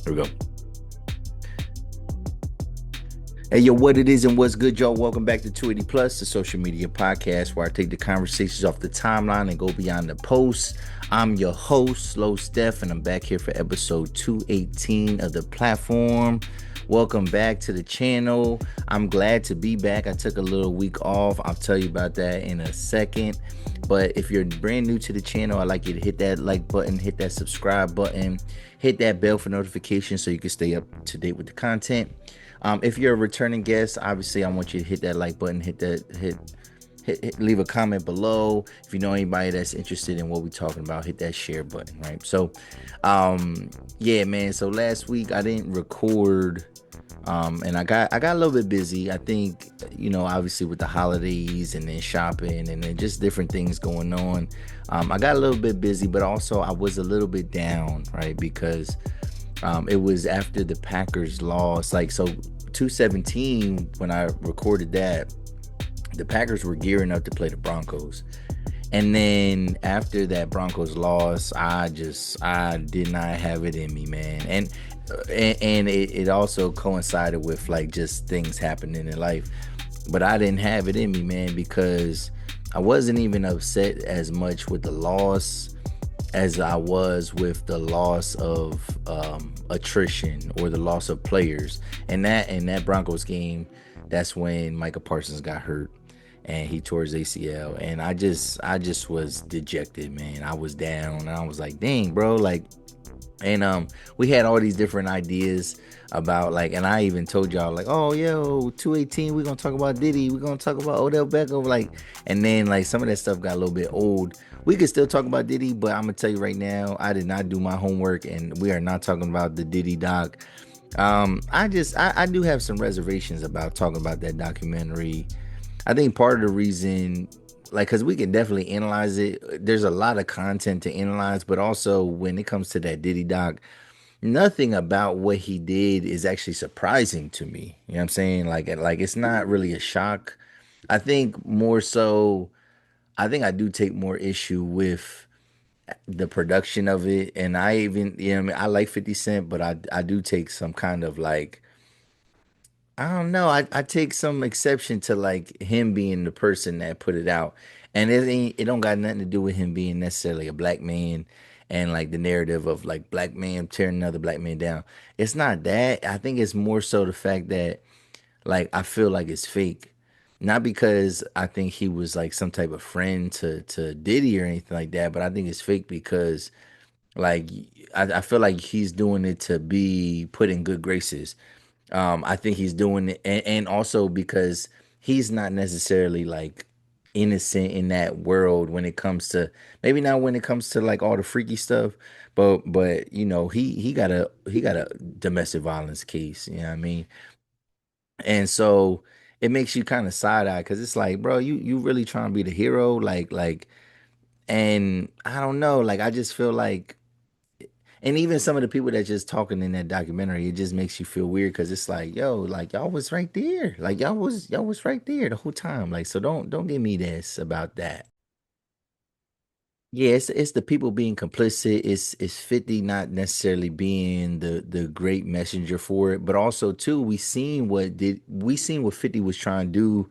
Here we go. Hey, yo, what it is and what's good, y'all? Welcome back to 280 Plus, the social media podcast where I take the conversations off the timeline and go beyond the posts. I'm your host, Slow Steph, and I'm back here for episode 218 of the platform. Welcome back to the channel. I'm glad to be back. I took a little week off. I'll tell you about that in a second. But if you're brand new to the channel, I'd like you to hit that like button, hit that subscribe button, hit that bell for notifications so you can stay up to date with the content. If you're a returning guest, obviously I want you to hit that like button, leave a comment below. If you know anybody that's interested in what we're talking about, hit that share button, right? So, yeah, man. So last week I didn't record, and I got a little bit busy. I think, obviously with the holidays and then shopping and then just different things going on, I got a little bit busy, but also I was a little bit down, right? Because it was after the Packers lost. Like, so 217, when I recorded that, the Packers were gearing up to play the Broncos. And then after that Broncos loss, I did not have it in me, man. And it also coincided with like just things happening in life. But I didn't have it in me, man, because I wasn't even upset as much with the loss as I was with the loss of attrition or the loss of players. And that Broncos game, that's when Micah Parsons got hurt and he tore his ACL. And I just was dejected, man. I was down and I was like, dang, bro, like. And we had all these different ideas about, like, and I even told y'all, like, oh, yo, 218, we're gonna talk about Diddy, we're gonna talk about Odell Beckham, like. And then like some of that stuff got a little bit old. We could still talk about Diddy, but I'm gonna tell you right now, I did not do my homework and we are not talking about the Diddy doc. I do have some reservations about talking about that documentary. I think part of the reason, like, because we can definitely analyze it. There's a lot of content to analyze, but also when it comes to that Diddy doc, nothing about what he did is actually surprising to me. You know what I'm saying? Like it's not really a shock. I think more so, I think I do take more issue with the production of it. And I even, what I mean, I like 50 Cent, but I do take some kind of like, I don't know. I take some exception to like him being the person that put it out. And it don't got nothing to do with him being necessarily a black man and like the narrative of like black man tearing another black man down. It's not that. I think it's more so the fact that like I feel like it's fake. Not because I think he was like some type of friend to Diddy or anything like that, but I think it's fake because like I feel like he's doing it to be put in good graces. I think he's doing it, and also because he's not necessarily like innocent in that world when it comes to, maybe not when it comes to like all the freaky stuff, but he got a domestic violence case. You know what I mean? And so it makes you kind of side eye because it's like, bro, you really trying to be the hero, like, and I don't know, like I just feel like. And even some of the people that just talking in that documentary, it just makes you feel weird because it's like, yo, like y'all was right there, like y'all was right there the whole time, like so don't give me this about that. Yeah, it's the people being complicit. It's 50 not necessarily being the great messenger for it, but also too we seen what 50 was trying to do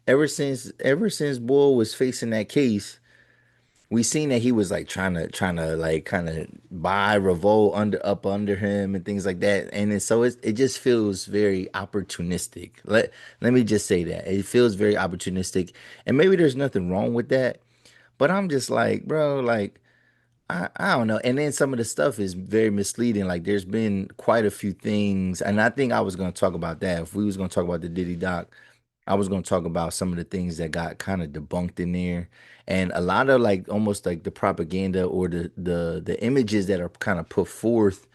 ever since Bull was facing that case. We seen that he was like trying to like kind of buy revolt under him and things like that, and then, so it just feels very opportunistic. Let me just say that it feels very opportunistic, and maybe there's nothing wrong with that, but I'm just like, bro, like I don't know. And then some of the stuff is very misleading. Like there's been quite a few things, and I think I was gonna talk about that. If we was gonna talk about the Diddy doc, I was gonna talk about some of the things that got kind of debunked in there. And a lot of like almost like the propaganda or the images that are kind of put forth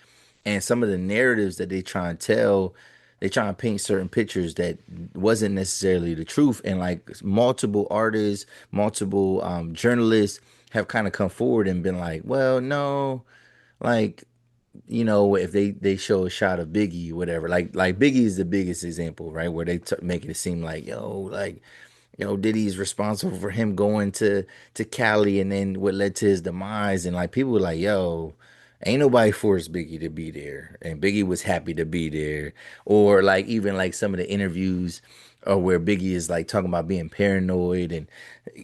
and some of the narratives that they try and tell, they try and paint certain pictures that wasn't necessarily the truth. And like multiple artists, multiple journalists have kind of come forward and been like, well, no, like, if they show a shot of Biggie, whatever, like Biggie is the biggest example, right? Where they make it seem like, Diddy's responsible for him going to Cali and then what led to his demise, and like people were like, yo. Ain't nobody forced Biggie to be there, and Biggie was happy to be there. Or like even like some of the interviews, where Biggie is like talking about being paranoid and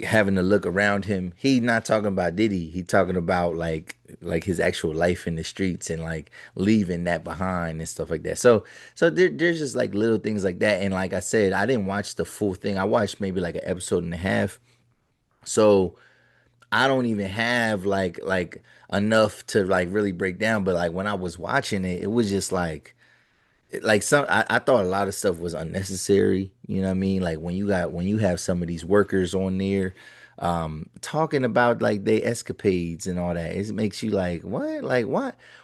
having to look around him. He not talking about Diddy. He talking about like his actual life in the streets and like leaving that behind and stuff like that. So there's just like little things like that. And like I said, I didn't watch the full thing. I watched maybe like an episode and a half. So I don't even have like enough to like really break down. But like when I was watching it, it was just like I thought a lot of stuff was unnecessary. You know what I mean? Like when you have some of these workers on there talking about like their escapades and all that, it makes you like, what? Like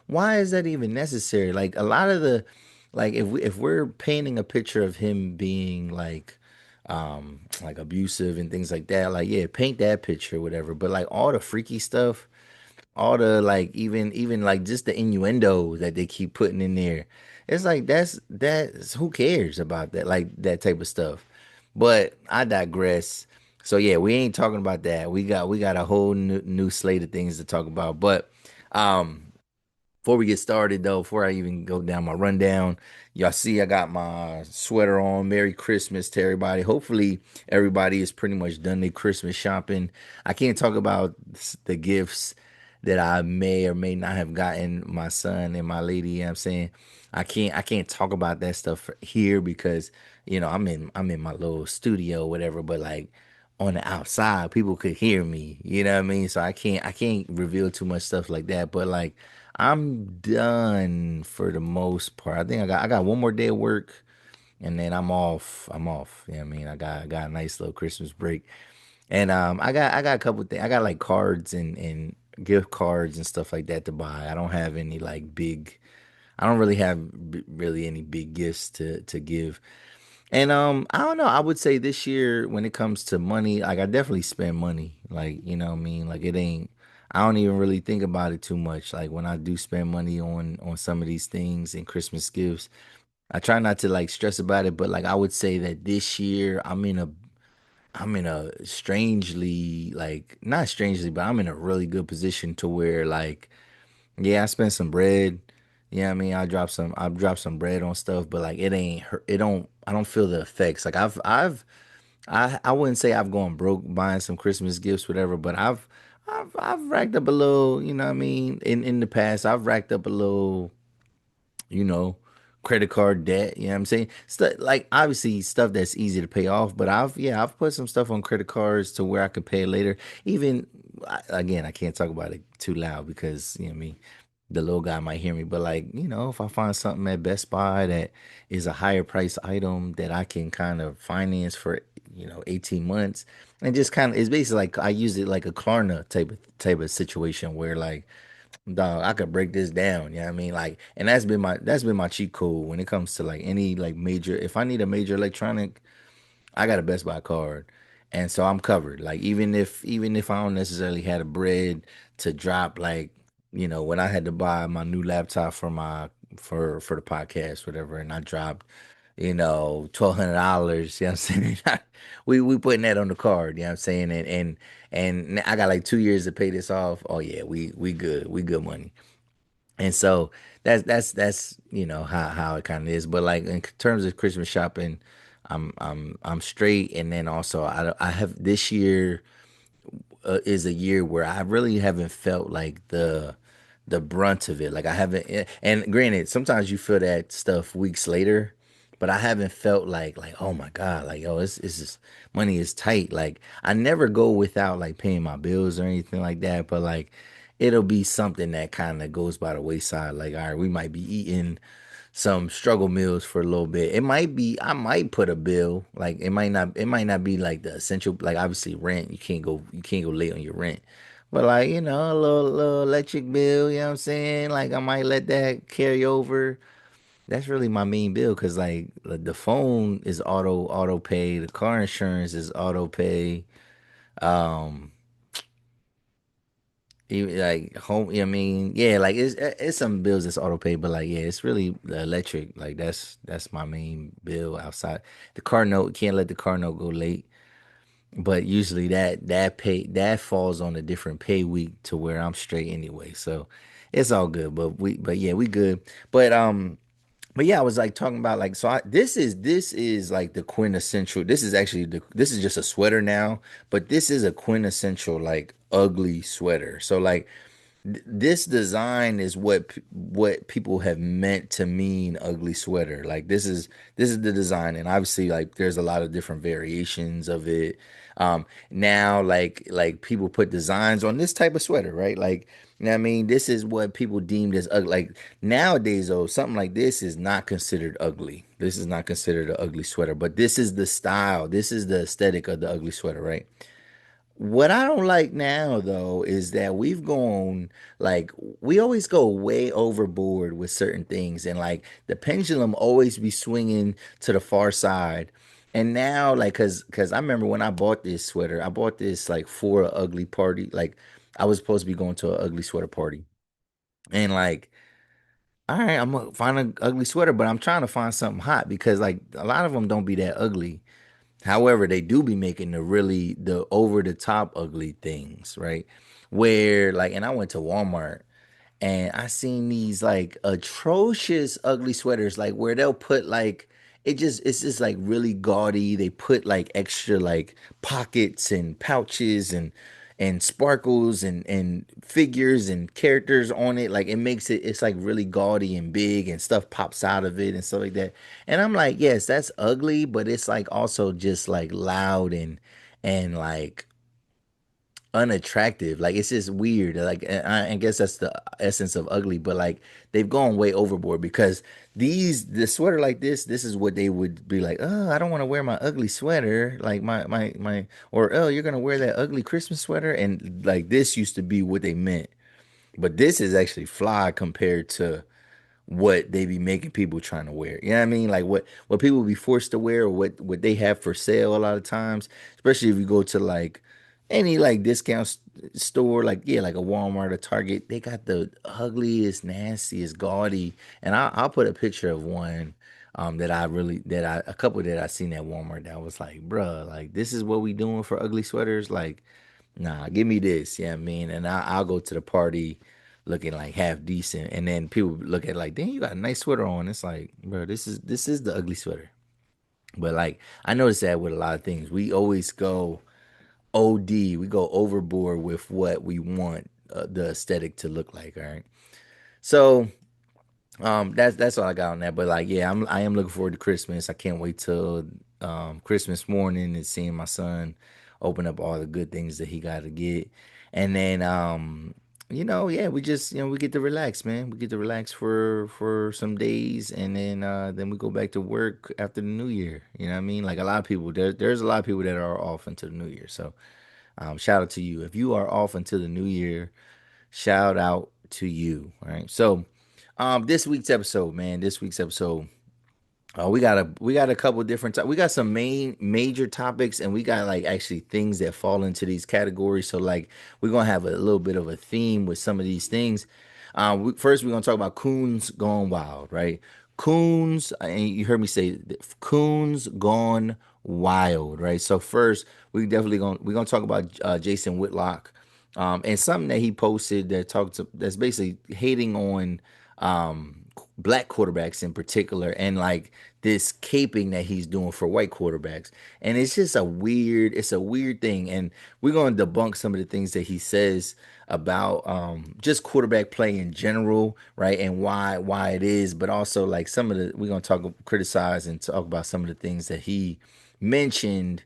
why is that even necessary? Like a lot of the like if we're painting a picture of him being like abusive and things like that, like yeah, paint that picture, whatever. But like all the freaky stuff, all the like even like just the innuendo that they keep putting in there, it's like that's who cares about that, like that type of stuff. But I digress. So yeah, we ain't talking about that. We got a whole new slate of things to talk about. But um before we get started, though, before I even go down my rundown, y'all see I got my sweater on. Merry Christmas to everybody. Hopefully, everybody is pretty much done their Christmas shopping. I can't talk about the gifts that I may or may not have gotten my son and my lady. You know what I'm saying? I can't talk about that stuff here because I'm in my little studio, whatever. But like on the outside, people could hear me. You know what I mean? So I can't reveal too much stuff like that. But like I'm done for the most part. I think I got one more day of work and then I'm off. I'm off. You know what I mean? I got a nice little Christmas break. And I got a couple things. I got like cards and gift cards and stuff like that to buy. I don't have any like big I don't really have really any big gifts to give. And I don't know. I would say this year when it comes to money, like I definitely spend money. Like, you know what I mean? Like it ain't I don't even really think about it too much. Like when I do spend money on some of these things and Christmas gifts, I try not to like stress about it, but like I would say that this year I'm in a strangely like not strangely, but I'm in a really good position to where like yeah, I spent some bread. Yeah, I mean, I dropped some bread on stuff, but like it ain't hurt. I don't feel the effects. Like I wouldn't say I've gone broke buying some Christmas gifts, whatever, but I've racked up a little, you know what I mean? In the past, I've racked up a little, you know, credit card debt, you know what I'm saying? Stuff like obviously stuff that's easy to pay off, but I've put some stuff on credit cards to where I could pay it later. Even again, I can't talk about it too loud because, you know what I mean, the little guy might hear me, but like, if I find something at Best Buy that is a higher price item that I can kind of finance for, 18 months and just kind of it's basically like I use it like a Klarna type of situation where like dog, I could break this down. You know what I mean? Like, and that's been my cheat code when it comes to like any like major. If I need a major electronic, I got a Best Buy card, and so I'm covered. Like even if I don't necessarily have the bread to drop, like when I had to buy my new laptop for the podcast, whatever, and I dropped $1,200. You know what I'm saying? We putting that on the card. You know what I'm saying? And I got like 2 years to pay this off. Oh yeah, we good. We good money. And so that's how it kind of is. But like in terms of Christmas shopping, I'm straight. And then also I have this year is a year where I really haven't felt like the brunt of it. Like I haven't, and granted, sometimes you feel that stuff weeks later, but I haven't felt like oh my God, like yo, it's just money is tight. Like I never go without like paying my bills or anything like that, but like it'll be something that kind of goes by the wayside. Like all right, we might be eating some struggle meals for a little bit. It might be I might put a bill. Like it might not be like the essential like obviously rent. You can't go late on your rent. But like, a little electric bill, you know what I'm saying? Like I might let that carry over. That's really my main bill because like the phone is auto pay, the car insurance is auto pay. Um Even like home, I mean, yeah, like it's some bills that's auto pay, but like yeah, it's really the electric. Like that's my main bill outside. The car note, can't let the car note go late. But usually that falls on a different pay week to where I'm straight anyway. So It's all good, but yeah, we good. But but yeah, I was like talking about like this is like the quintessential. This is actually this is just a sweater now, but this is a quintessential like ugly sweater. So like this design is what people have meant to mean ugly sweater. Like this is the design, and obviously like there's a lot of different variations of it. Now like people put designs on this type of sweater, right? Like you know what I mean, this is what people deemed as ugly. Like nowadays, though, something like this is not considered ugly. This is not considered an ugly sweater, but this is the style. This is the aesthetic of the ugly sweater, right? What I don't like now, though, is that we've gone like we always go way overboard with certain things, and like the pendulum always be swinging to the far side. And now, like, cause I remember when I bought this sweater, I bought this like for a ugly party. Like, I was supposed to be going to an ugly sweater party, and like, all right, I'm gonna find an ugly sweater, but I'm trying to find something hot because like a lot of them don't be that ugly. However, they do be making the over the top ugly things, right? Where like, and I went to Walmart and I seen these like atrocious ugly sweaters, like where they'll put like it's just like really gaudy. They put like extra like pockets and pouches and sparkles and figures and characters on it. Like it makes it's like really gaudy and big and stuff pops out of it and stuff like that. And I'm like, yes, that's ugly, but it's like also just like loud and like unattractive. Like it's just weird. Like and I guess that's the essence of ugly, but like they've gone way overboard because the sweater like this is what they would be like, oh, I don't want to wear my ugly sweater, like my or oh, you're gonna wear that ugly Christmas sweater. And like this used to be what they meant. But this is actually fly compared to what they be making people trying to wear. You know what I mean? Like what people be forced to wear or what they have for sale a lot of times, especially if you go to like any like store, like yeah, like a Walmart or Target, they got the ugliest, nastiest, gaudy. And I'll put a picture of one that I a couple that I seen at Walmart that was like, bruh, like this is what we doing for ugly sweaters. Like, nah, give me this. Yeah, I mean, and I'll go to the party looking like half decent, and then people look at it like, "Damn, you got a nice sweater on." It's like, bro, this is the ugly sweater. But like, I noticed that with a lot of things, we always go OD, we go overboard with what we want the aesthetic to look like. All right, so that's all I got on that. But like, yeah, I am looking forward to Christmas. I can't wait till Christmas morning and seeing my son open up all the good things that he got to get, and then yeah, we just we get to relax, man. We get to relax for some days, and then we go back to work after the New Year. You know what I mean? Like a lot of people, there's a lot of people that are off until the New Year. So shout out to you if you are off until the New Year. Shout out to you. All right. So, this week's episode, man. This week's episode. We got a couple different. We got some major topics, and we got like actually things that fall into these categories. So like we're gonna have a little bit of a theme with some of these things. First, we're gonna talk about coons gone wild, right? Coons, and you heard me say coons gone wild, right? So first, we're gonna talk about Jason Whitlock, and something that he posted that's basically hating on black quarterbacks in particular, and like this caping that he's doing for white quarterbacks. And it's just it's a weird thing. And we're going to debunk some of the things that he says about just quarterback play in general, right? And why it is, but also like some of the we're going to criticize and talk about some of the things that he mentioned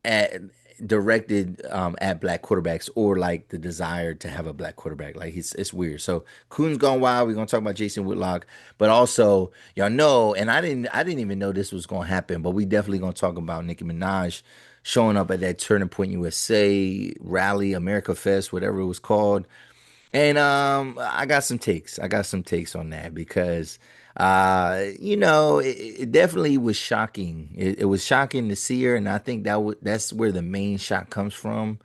at directed at black quarterbacks, or like the desire to have a black quarterback. Like it's weird. So Coon's gone wild. We're gonna talk about Jason Whitlock, but also y'all know, and I didn't even know this was gonna happen, but we definitely gonna talk about Nicki Minaj showing up at that Turning Point USA rally, AmericaFest, whatever it was called. And I got some takes. I got some takes on that because it definitely was shocking. It was shocking to see her, and I think that's where the main shock comes from.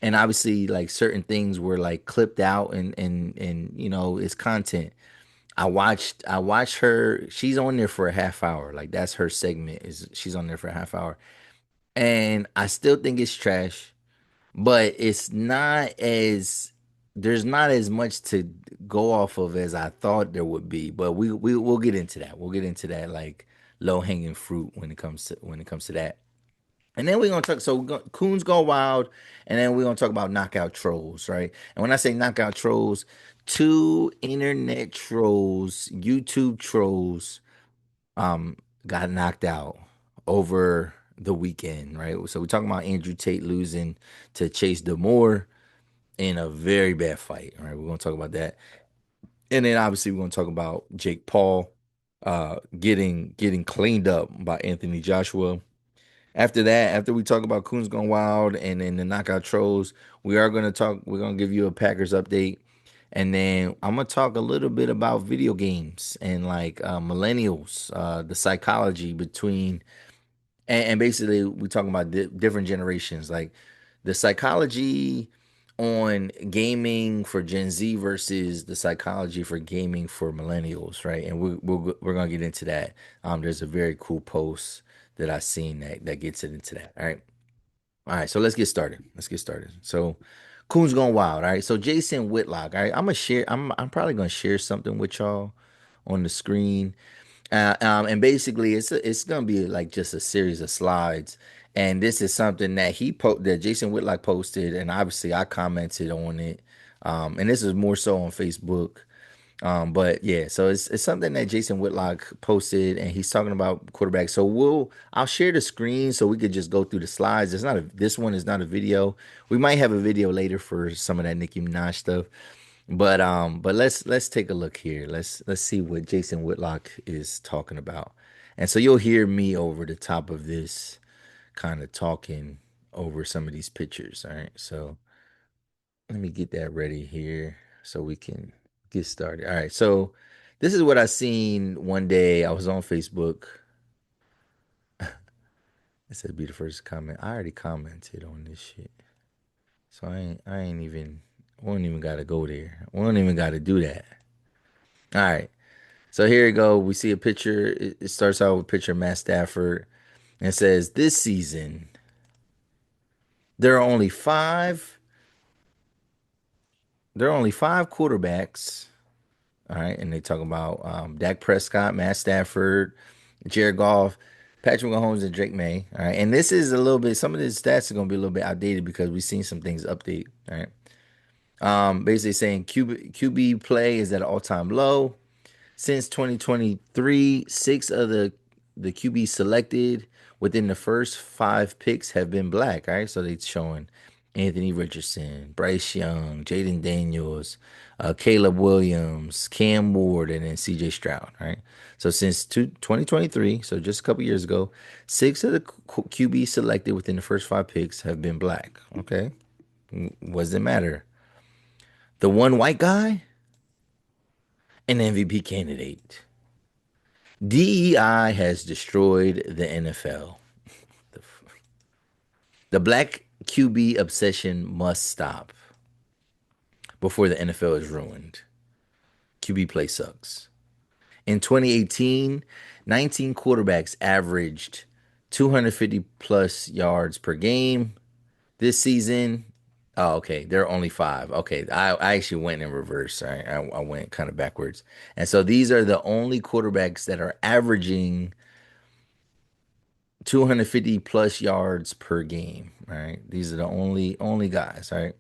And obviously, like certain things were like clipped out and it's content. I watched her. She's on there for a half hour. Like that's her segment. Is she's on there for a half hour, and I still think it's trash, but it's not as there's not as much to go off of as I thought there would be, but we'll get into that. We'll get into that like low hanging fruit when it comes to that. And then we're gonna talk. So Coons Go Wild, and then we're gonna talk about knockout trolls, right? And when I say knockout trolls, two internet trolls, YouTube trolls, um, got knocked out over the weekend, right? So we're talking about Andrew Tate losing to Chase Demore in a very bad fight, right? We're gonna talk about that, and then obviously we're gonna talk about Jake Paul, getting cleaned up by Anthony Joshua. After that, after we talk about Coons Gone Wild and then the Knockout Trolls, we are going to talk. We're going to give you a Packers update, and then I'm going to talk a little bit about video games and like millennials, the psychology between, and basically we talking about different generations, like the psychology on gaming for Gen Z versus the psychology for gaming for millennials, right? And we're gonna get into that. There's a very cool post that I seen that gets it into that. All right. So let's get started. Let's get started. So, Coons Gone Wild. All right. So Jason Whitlock. All right. I'm gonna share. I'm probably gonna share something with y'all on the screen. And basically, it's gonna be like just a series of slides. And this is something that that Jason Whitlock posted, and obviously I commented on it. And this is more so on Facebook. But yeah, so it's something that Jason Whitlock posted, and he's talking about quarterbacks. So I'll share the screen so we could just go through the slides. This one is not a video. We might have a video later for some of that Nicki Minaj stuff. But let's take a look here. Let's see what Jason Whitlock is talking about. And so you'll hear me over the top of this kind of talking over some of these pictures. All right. So let me get that ready here so we can get started. All right. So this is what I seen one day. I was on Facebook. It said be the first to comment. I already commented on this shit. So I ain't even we don't even gotta go there. We don't even gotta do that. All right. So here you go. We see a picture. It starts out with a picture of Matt Stafford and it says this season there are only five there are only five quarterbacks. All right, and they talk about Dak Prescott, Matt Stafford, Jared Goff, Patrick Mahomes, and Drake May. All right, and this is a little bit. Some of these stats are going to be a little bit outdated because we've seen some things update. All right, basically saying QB play is at an all time low. Since 2023, six of the QB selected within the first five picks have been black. All right, so they're showing Anthony Richardson, Bryce Young, Jaden Daniels, Caleb Williams, Cam Ward, and then CJ Stroud. All right, so since 2023, so just a couple years ago, six of the QB selected within the first five picks have been black. Okay, what does it matter? The one white guy, an MVP candidate. DEI has destroyed the NFL. The black QB obsession must stop before the NFL is ruined. QB play sucks. In 2018, 19 quarterbacks averaged 250 plus yards per game. This season, oh, okay, there are only five. Okay, I actually went in reverse. I went kind of backwards. And so these are the only quarterbacks that are averaging 250 plus yards per game. All right. These are the only guys. All right.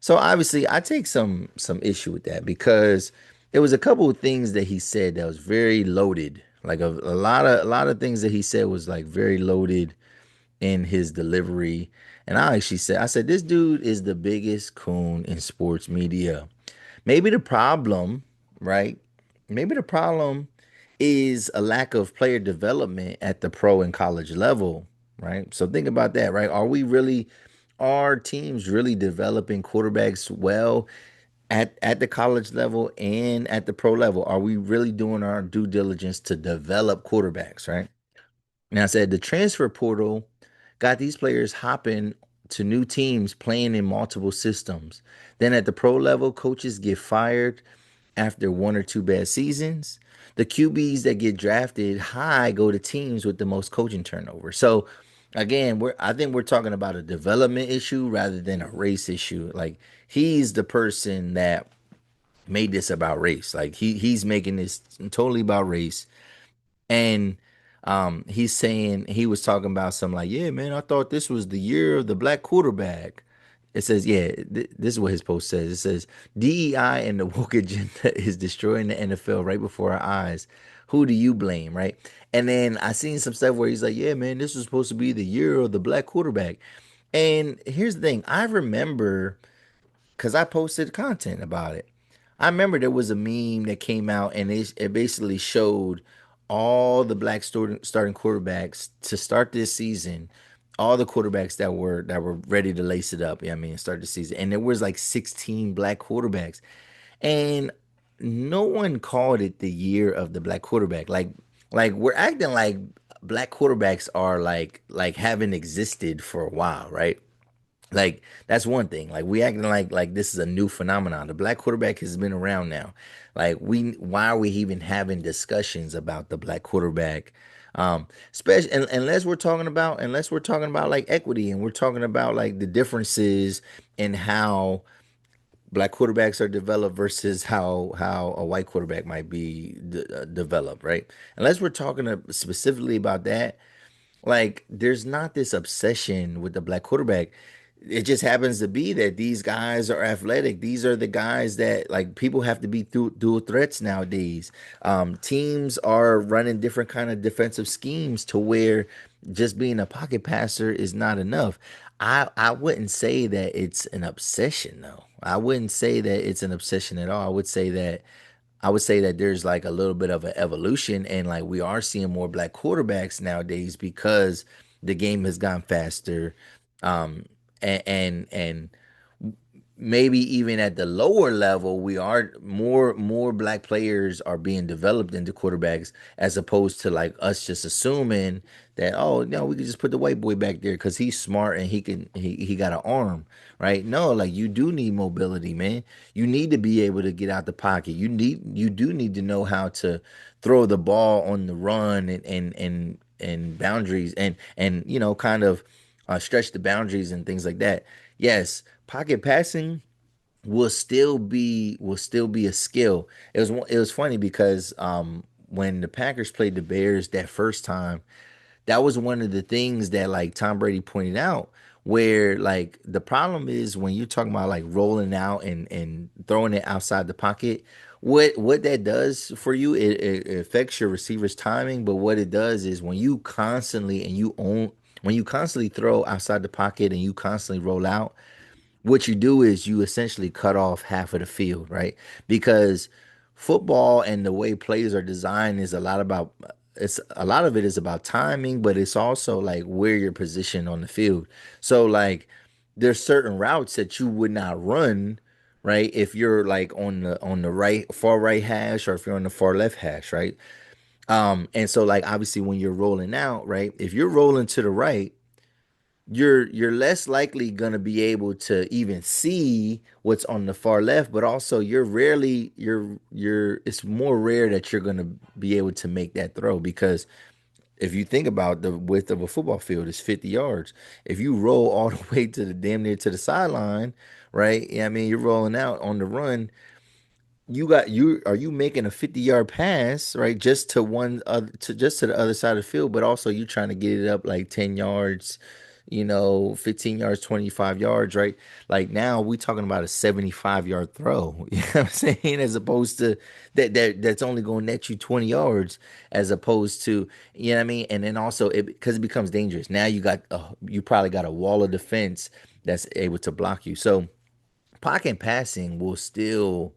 So obviously I take some issue with that because there was a couple of things that he said that was very loaded. Like a lot of things that he said was like very loaded in his delivery. And I said, this dude is the biggest coon in sports media. Maybe the problem, right? Maybe the problem is a lack of player development at the pro and college level, right? So think about that, right? Are teams really developing quarterbacks well at the college level and at the pro level? Are we really doing our due diligence to develop quarterbacks, right? Now I said the transfer portal got these players hopping to new teams playing in multiple systems. Then at the pro level, coaches get fired after one or two bad seasons. The QBs that get drafted high go to teams with the most coaching turnover. So again, I think we're talking about a development issue rather than a race issue. Like he's the person that made this about race. Like he's making this totally about race. And he's saying he was talking about something like, yeah, man, I thought this was the year of the black quarterback. It says, yeah, this is what his post says. It says, DEI and the woke agenda is destroying the NFL right before our eyes. Who do you blame, right? And then I seen some stuff where he's like, yeah, man, this was supposed to be the year of the black quarterback. And here's the thing, I remember because I posted content about it. I remember there was a meme that came out and it basically showed all the black starting quarterbacks to start this season, all the quarterbacks that were ready to lace it up. Yeah, I mean, start the season, and there was like 16 black quarterbacks, and no one called it the year of the black quarterback. Like we're acting like black quarterbacks are like haven't existed for a while, right? Like that's one thing. Like we acting like this is a new phenomenon. The black quarterback has been around now. Like why are we even having discussions about the black quarterback? Especially unless we're talking about like equity and we're talking about like the differences in how black quarterbacks are developed versus how a white quarterback might be developed, right? Unless we're talking specifically about that, like, there's not this obsession with the black quarterback. It just happens to be that these guys are athletic. These are the guys that like people have to be dual threats nowadays. Teams are running different kind of defensive schemes to where just being a pocket passer is not enough. I wouldn't say that it's an obsession though. I wouldn't say that it's an obsession at all. I would say that there's like a little bit of an evolution, and like we are seeing more black quarterbacks nowadays because the game has gone faster, um, and maybe even at the lower level, we are more black players are being developed into quarterbacks as opposed to like us just assuming that oh no we can just put the white boy back there because he's smart and he got an arm, right? No, like you do need mobility, man. You need to be able to get out the pocket. You do need to know how to throw the ball on the run and boundaries and kind of stretch the boundaries and things like that. Yes, pocket passing will still be a skill. It was funny because when the Packers played the Bears that first time, that was one of the things that like Tom Brady pointed out where like the problem is when you're talking about like rolling out and throwing it outside the pocket, what that does for you, it affects your receiver's timing, but what it does is when you constantly throw outside the pocket and you constantly roll out, what you do is you essentially cut off half of the field, right? Because football and the way plays are designed is a lot of it is about timing, but it's also like where you're positioned on the field. So like there's certain routes that you would not run, right? If you're like on the right far right hash or if you're on the far left hash, right? And so like obviously when you're rolling out, right? If you're rolling to the right, you're less likely going to be able to even see what's on the far left, but also you're it's more rare that you're going to be able to make that throw because if you think about the width of a football field is 50 yards. If you roll all the way to the damn near to the sideline, right? Yeah, I mean you're rolling out on the run, you making a 50-yard pass, right? Just to one other to just to the other side of the field, but also you trying to get it up like 10 yards, 15 yards, 25 yards, right? Like now we talking about a 75-yard throw. You know what I'm saying? As opposed to that's only going to net you 20 yards as opposed to, you know what I mean? And then also it because it becomes dangerous. Now you probably got a wall of defense that's able to block you. So pocket passing will still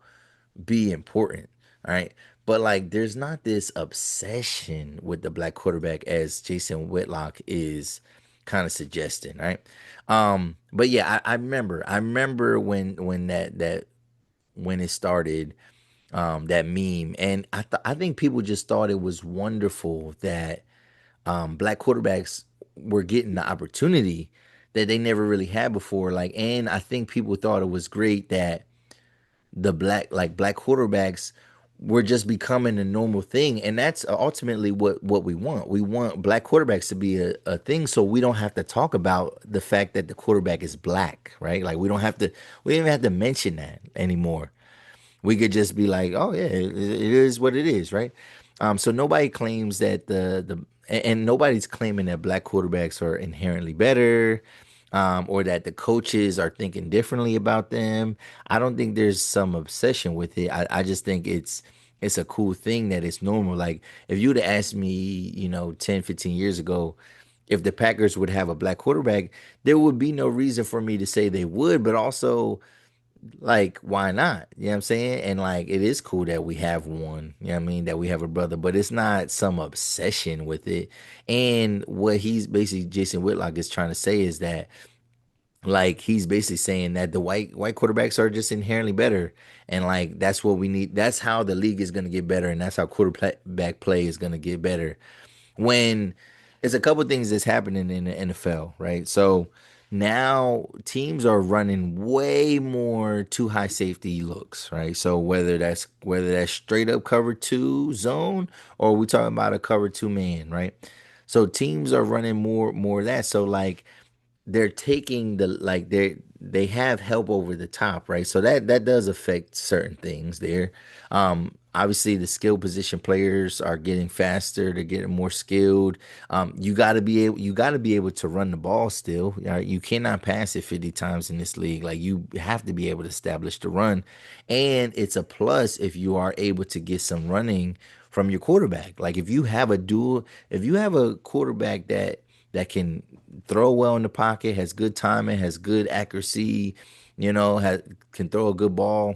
be important. All right. But like there's not this obsession with the black quarterback as Jason Whitlock is kind of suggesting, right? But yeah, I remember when when it started, that meme. And I think people just thought it was wonderful that black quarterbacks were getting the opportunity that they never really had before. Like, and I think people thought it was great that the black quarterbacks we're just becoming a normal thing, and that's ultimately what we want. We want black quarterbacks to be a thing, so we don't have to talk about the fact that the quarterback is black, right? Like we don't even have to mention that anymore. We could just be like, oh yeah, it is what it is, right? So nobody claims that and nobody's claiming that black quarterbacks are inherently better, or that the coaches are thinking differently about them. I don't think there's some obsession with it. I just think it's a cool thing that it's normal. Like if you would have asked me, 10, 15 years ago, if the Packers would have a black quarterback, there would be no reason for me to say they would, but also like why not, you know what I'm saying? And like it is cool that we have one, you know what I mean, that we have a brother, but it's not some obsession with it. And what he's basically, Jason Whitlock, is trying to say is that, like, he's basically saying that the white quarterbacks are just inherently better, and like that's what we need. That's how the league is going to get better, and that's how quarterback play is going to get better. When It's a couple things that's happening in the NFL, right? So now teams are running way more too high safety looks, right? So whether that's straight up cover two zone, or we talking about a cover two man, right? So teams are running more of that. So like they're taking they have help over the top, right? So that does affect certain things there. Obviously the skill position players are getting faster, they're getting more skilled. You got to be able to run the ball still, right? You cannot pass it 50 times in this league. Like you have to be able to establish the run, and it's a plus if you are able to get some running from your quarterback. Like if you have a quarterback that can throw well in the pocket, has good timing, has good accuracy, can throw a good ball.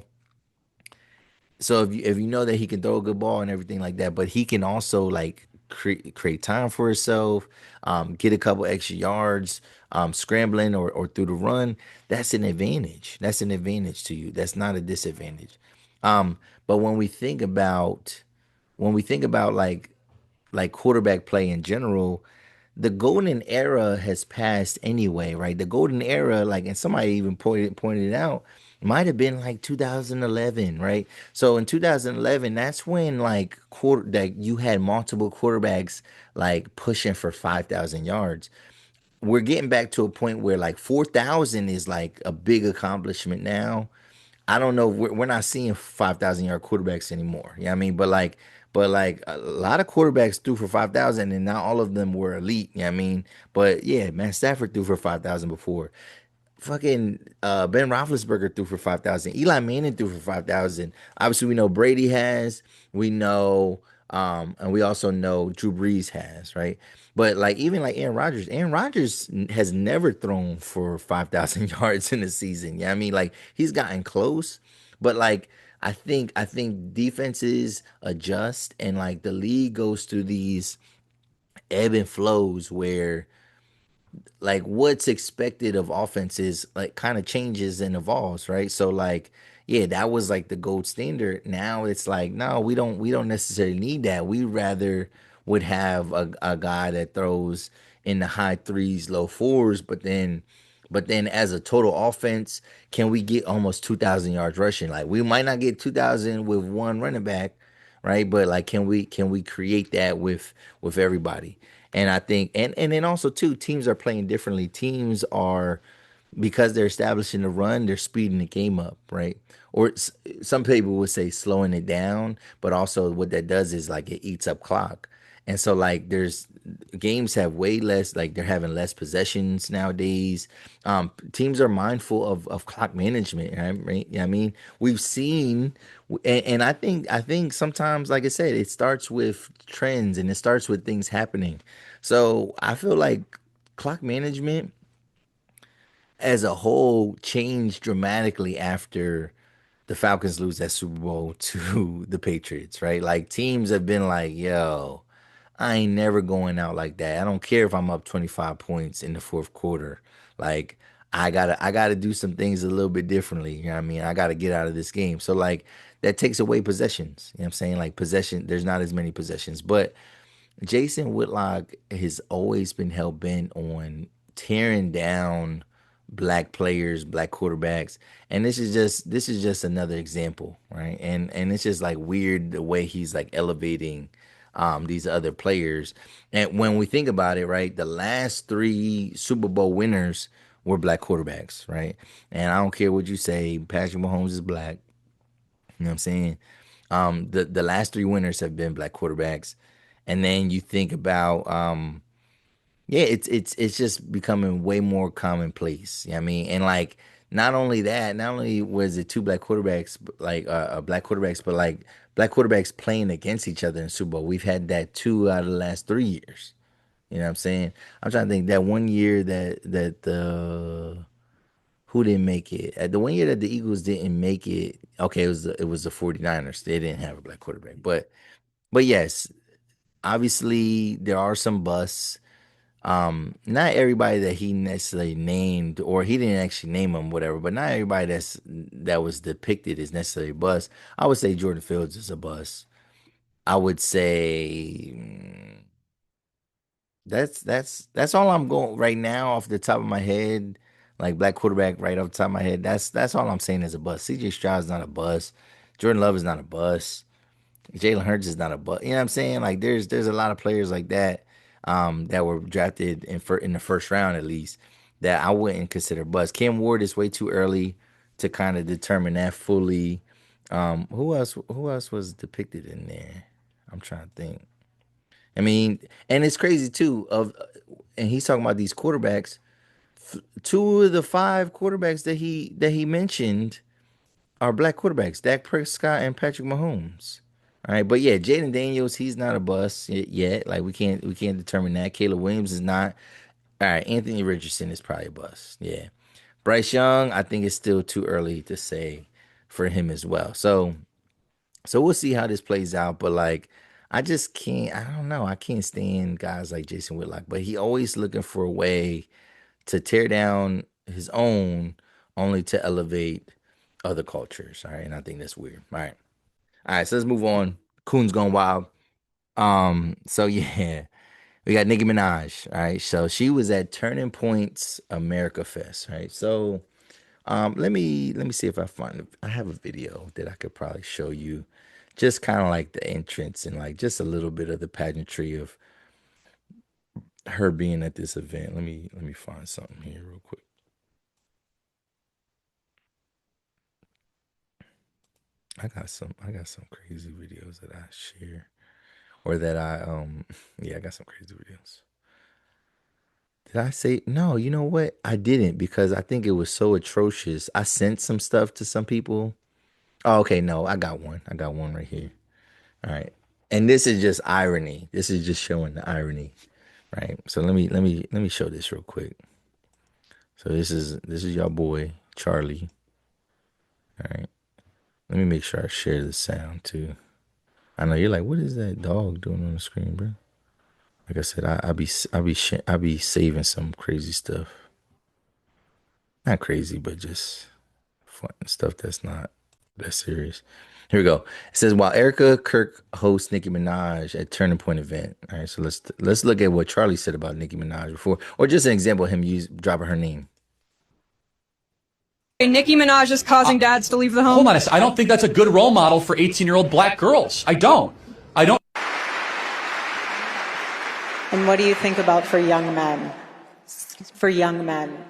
So if you know that he can throw a good ball and everything like that, but he can also like create time for himself, get a couple extra yards, scrambling or through the run, that's an advantage. That's an advantage to you. That's not a disadvantage. But when we think about like quarterback play in general, the golden era has passed anyway, right? The golden era, like, and somebody even pointed it out, might have been like 2011, right? So in 2011, that's when like quarter that you had multiple quarterbacks like pushing for 5,000 yards. We're getting back to a point where like 4,000 is like a big accomplishment now. I don't know. We're not seeing 5,000 yard quarterbacks anymore. You know what I mean? But like a lot of quarterbacks threw for 5,000, and not all of them were elite. You know what I mean? But yeah, man, Stafford threw for 5,000 before. Fucking Ben Roethlisberger threw for 5,000. Eli Manning threw for 5,000. Obviously, we know Brady has. We know, and we also know Drew Brees has, right? But like even like Aaron Rodgers has never thrown for 5,000 yards in a season. Yeah, I mean, like he's gotten close, but like I think defenses adjust, and like the league goes through these ebb and flows where like what's expected of offenses like kind of changes and evolves, right? So like yeah, that was like the gold standard. Now it's like no, we don't necessarily need that. We rather would have a guy that throws in the high threes, low fours, but then as a total offense, can we get almost 2,000 yards rushing? Like we might not get 2,000 with one running back, right? But like can we create that with everybody? And I think and then also too, teams are playing differently. Teams are, because they're establishing the run, they're speeding the game up, right? Or some people would say slowing it down, but also what that does is like it eats up clock. And so like there's games have way less, like they're having less possessions nowadays. Teams are mindful of clock management, right? You know what I mean? We've seen, and I think sometimes, like I said, it starts with trends and it starts with things happening. So I feel like clock management as a whole changed dramatically after the Falcons lose that Super Bowl to the Patriots, right? Like teams have been like, yo, I ain't never going out like that. I don't care if I'm up 25 points in the fourth quarter. Like I gotta do some things a little bit differently. You know what I mean? I gotta get out of this game. So like that takes away possessions. You know what I'm saying? Like possession, there's not as many possessions. But Jason Whitlock has always been hell bent on tearing down black players, black quarterbacks, and this is just another example, right? And it's just like weird the way he's like elevating these other players. And when we think about it, right, the last three Super Bowl winners were black quarterbacks, right? And I don't care what you say, Patrick Mahomes is black. You know what I'm saying? The last three winners have been black quarterbacks, and then you think about yeah, it's just becoming way more commonplace. You know what I mean? And like not only that, not only was it two black quarterbacks, like black quarterbacks, but like black quarterbacks playing against each other in Super Bowl. We've had that two out of the last 3 years. You know what I'm saying? I'm trying to think that one year that the who didn't make it. The one year that the Eagles didn't make it, okay, it was the 49ers. They didn't have a black quarterback. But yes, obviously there are some busts. Not everybody that he necessarily named, or he didn't actually name them, whatever, but not everybody that was depicted is necessarily a bust. I would say Jordan Fields is a bust. I would say that's all I'm going right now off the top of my head. Like black quarterback right off the top of my head. That's all I'm saying is a bust. CJ Stroud's not a bust. Jordan Love is not a bust. Jalen Hurts is not a bust. You know what I'm saying? Like there's a lot of players like that that were drafted in the first round at least that I wouldn't consider bust. Cam Ward is way too early to kind of determine that fully. Who else was depicted in there? I'm trying to think. I mean, and it's crazy too. And he's talking about these quarterbacks. Two of the five quarterbacks that he mentioned are black quarterbacks: Dak Prescott and Patrick Mahomes. All right, but yeah, Jaden Daniels, he's not a bust yet. Like we can't determine that. Caleb Williams is not. All right, Anthony Richardson is probably a bust. Yeah, Bryce Young, I think it's still too early to say for him as well. So we'll see how this plays out. But like, I just can't. I don't know. I can't stand guys like Jason Whitlock. But he always looking for a way to tear down his own, only to elevate other cultures. All right, and I think that's weird. All right. So let's move on. Coon's gone wild. So yeah, we got Nicki Minaj. All right. So she was at Turning Point's AmericaFest. Right. So let me see if I find I have a video that I could probably show you, just kind of like the entrance and like just a little bit of the pageantry of her being at this event. Let me find something here real quick. I got some crazy videos that I share or that I yeah, I got some crazy videos. Did I say no? You know what? I didn't because I think it was so atrocious. I sent some stuff to some people. Oh, okay, no, I got one. I got one right here. All right. And this is just irony. This is just showing the irony, right? So let me show this real quick. So this is your boy Charlie. All right. Let me make sure I share the sound too. I know you're like, what is that dog doing on the screen, bro? Like I said, I be saving some crazy stuff. Not crazy, but just fun stuff that's not that serious. Here we go. It says while Erica Kirk hosts Nicki Minaj at Turning Point event. All right, so let's look at what Charlie said about Nicki Minaj before, or just an example of him dropping her name. Nicki Minaj is causing dads to leave the home. Hold on a second. I don't think that's a good role model for 18-year-old black girls. I don't. I don't. And what do you think about for young men? For young men.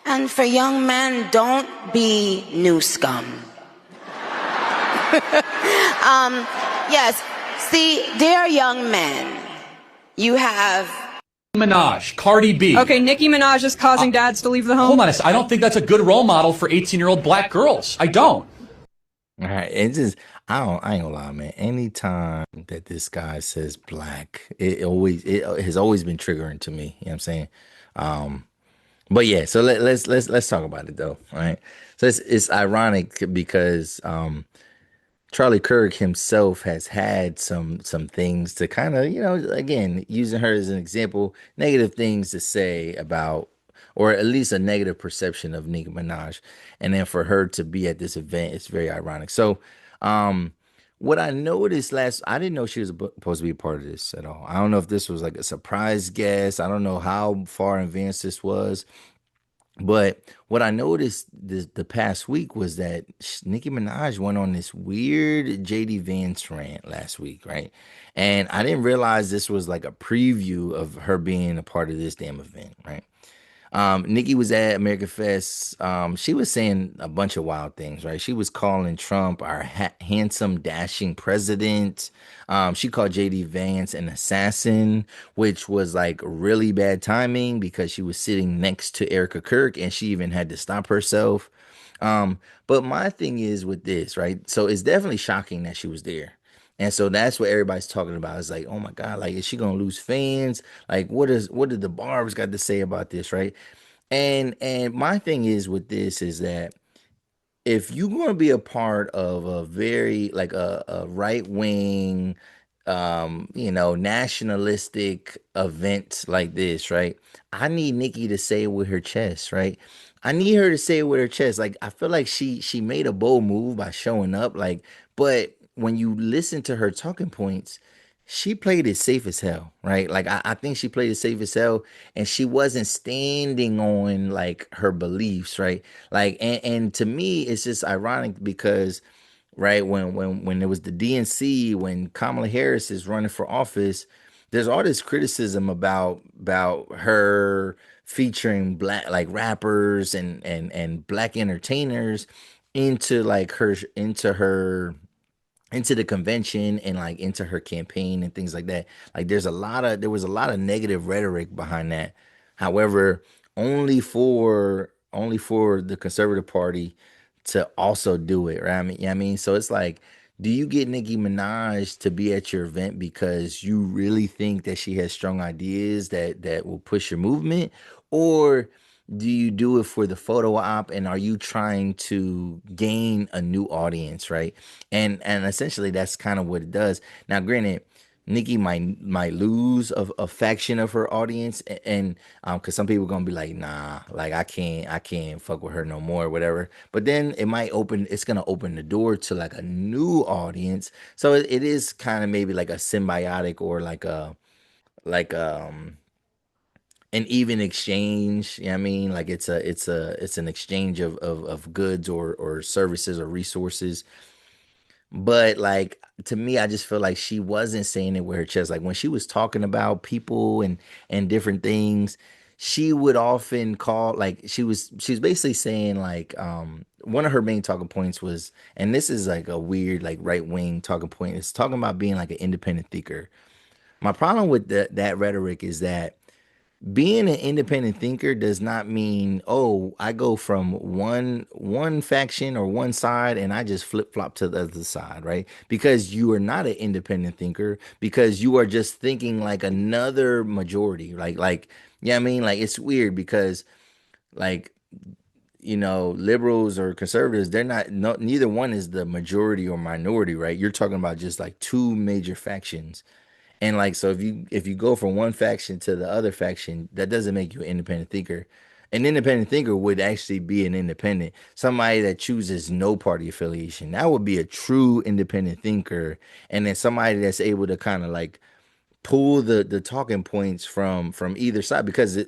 And for young men, don't be new scum. Yes, see, dear young men, you have Minaj, Cardi B. Okay, Nicki Minaj is causing dads to leave the home. Hold on a second. I don't think that's a good role model for 18-year-old black girls. I don't. All right, it's just I ain't gonna lie, man. Anytime that this guy says black, it has always been triggering to me. You know what I'm saying? Um, but yeah, so let's talk about it though. All right. So it's ironic because Charlie Kirk himself has had some things to kind of, again, using her as an example, negative things to say about, or at least a negative perception of Nicki Minaj. And then for her to be at this event, it's very ironic. So, what I noticed I didn't know she was supposed to be a part of this at all. I don't know if this was like a surprise guest. I don't know how far in advance this was. But what I noticed the past week was that Nicki Minaj went on this weird JD Vance rant last week, right? And I didn't realize this was like a preview of her being a part of this damn event, right? Nikki was at AmericaFest. She was saying a bunch of wild things, right? She was calling Trump our handsome, dashing president. She called JD Vance an assassin, which was like really bad timing because she was sitting next to Erica Kirk and she even had to stop herself. But my thing is with this, right? So it's definitely shocking that she was there. And so that's what everybody's talking about. It's like, oh my God, like is she gonna lose fans? Like what did the Barb's got to say about this, right? And my thing is with this is that if you're going to be a part of a very like a right wing nationalistic event like this, right? I need Nikki to say it with her chest, right? I need her to say it with her chest. Like I feel like she made a bold move by showing up, like, but when you listen to her talking points, she played it safe as hell, right? Like I think she played it safe as hell, and she wasn't standing on like her beliefs, right? Like, and to me, it's just ironic because, right, when there was the DNC, when Kamala Harris is running for office, there's all this criticism about her featuring black like rappers and black entertainers into like her into the convention and like into her campaign and things like that. Like there was a lot of negative rhetoric behind that. However, only for the conservative party to also do it, right? I mean, yeah, I mean, so it's like, do you get Nicki Minaj to be at your event because you really think that she has strong ideas that will push your movement, or do you do it for the photo op and are you trying to gain a new audience, right? And essentially that's kind of what it does. Now, granted, Nikki might lose a faction of her audience, and because some people gonna be like, nah, like I can't fuck with her no more, whatever. But then it's gonna open the door to like a new audience. So it is kind of maybe like a symbiotic or like an even exchange. You know what I mean? Like it's an exchange of goods or services or resources. But like to me, I just feel like she wasn't saying it with her chest. Like when she was talking about people and different things, she would often call like she was basically saying like one of her main talking points was, and this is like a weird like right wing talking point, it's talking about being like an independent thinker. My problem with that rhetoric is that being an independent thinker does not mean, oh, I go from one faction or one side and I just flip flop to the other side, right? Because you are not an independent thinker, because you are just thinking like another majority, like yeah, I mean, like it's weird because like liberals or conservatives, they're not, no, neither one is the majority or minority, right? You're talking about just like two major factions. And like, so if you go from one faction to the other faction, that doesn't make you an independent thinker. An independent thinker would actually be an independent, somebody that chooses no party affiliation. That would be a true independent thinker. And then somebody that's able to kind of like pull the talking points from either side, because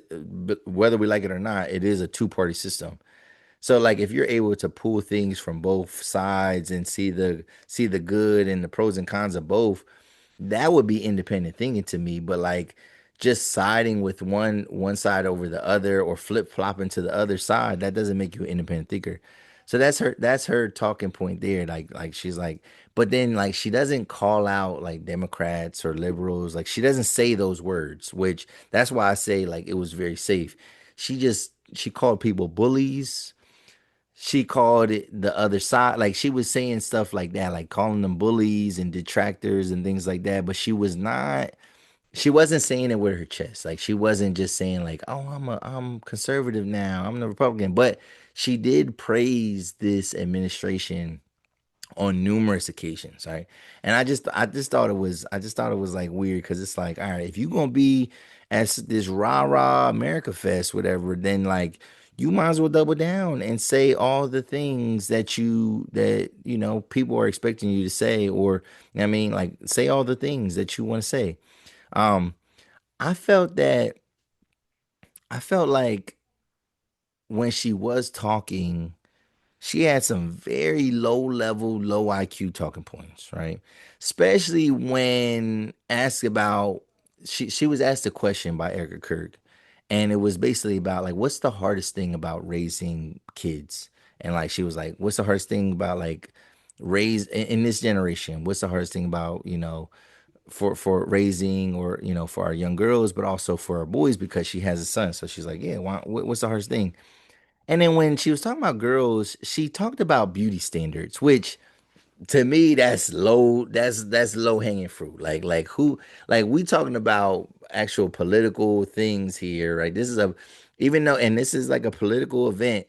whether we like it or not, it is a two-party system. So like if you're able to pull things from both sides and see the good and the pros and cons of both, that would be independent thinking to me. But like just siding with one side over the other or flip flopping to the other side, that doesn't make you an independent thinker. So that's her talking point there. Like she's like, but then like she doesn't call out like Democrats or liberals. Like she doesn't say those words, which that's why I say like it was very safe. She called people bullies. She called it the other side. Like she was saying stuff like that, like calling them bullies and detractors and things like that. But she wasn't saying it with her chest. Like she wasn't just saying like, oh, I'm conservative now. I'm the Republican. But she did praise this administration on numerous occasions, right? And I just thought it was like weird because it's like, all right, if you're gonna be at this rah rah America Fest, whatever, then like you might as well double down and say all the things that people are expecting you to say, or I mean, like say all the things that you want to say. Um, I felt that I felt like when she was talking, she had some very low level, low IQ talking points, right? Especially when asked about she was asked a question by Erica Kirk, and it was basically about like what's the hardest thing about raising kids? And like she was like, what's the hardest thing about like raise in this generation? What's the hardest thing about, for raising or for our young girls, but also for our boys because she has a son. So she's like, yeah, what's the hardest thing? And then when she was talking about girls, she talked about beauty standards, which to me that's low. That's low hanging fruit. Like who? Like we talking about actual political things here, right? This is a even though and this is like a political event.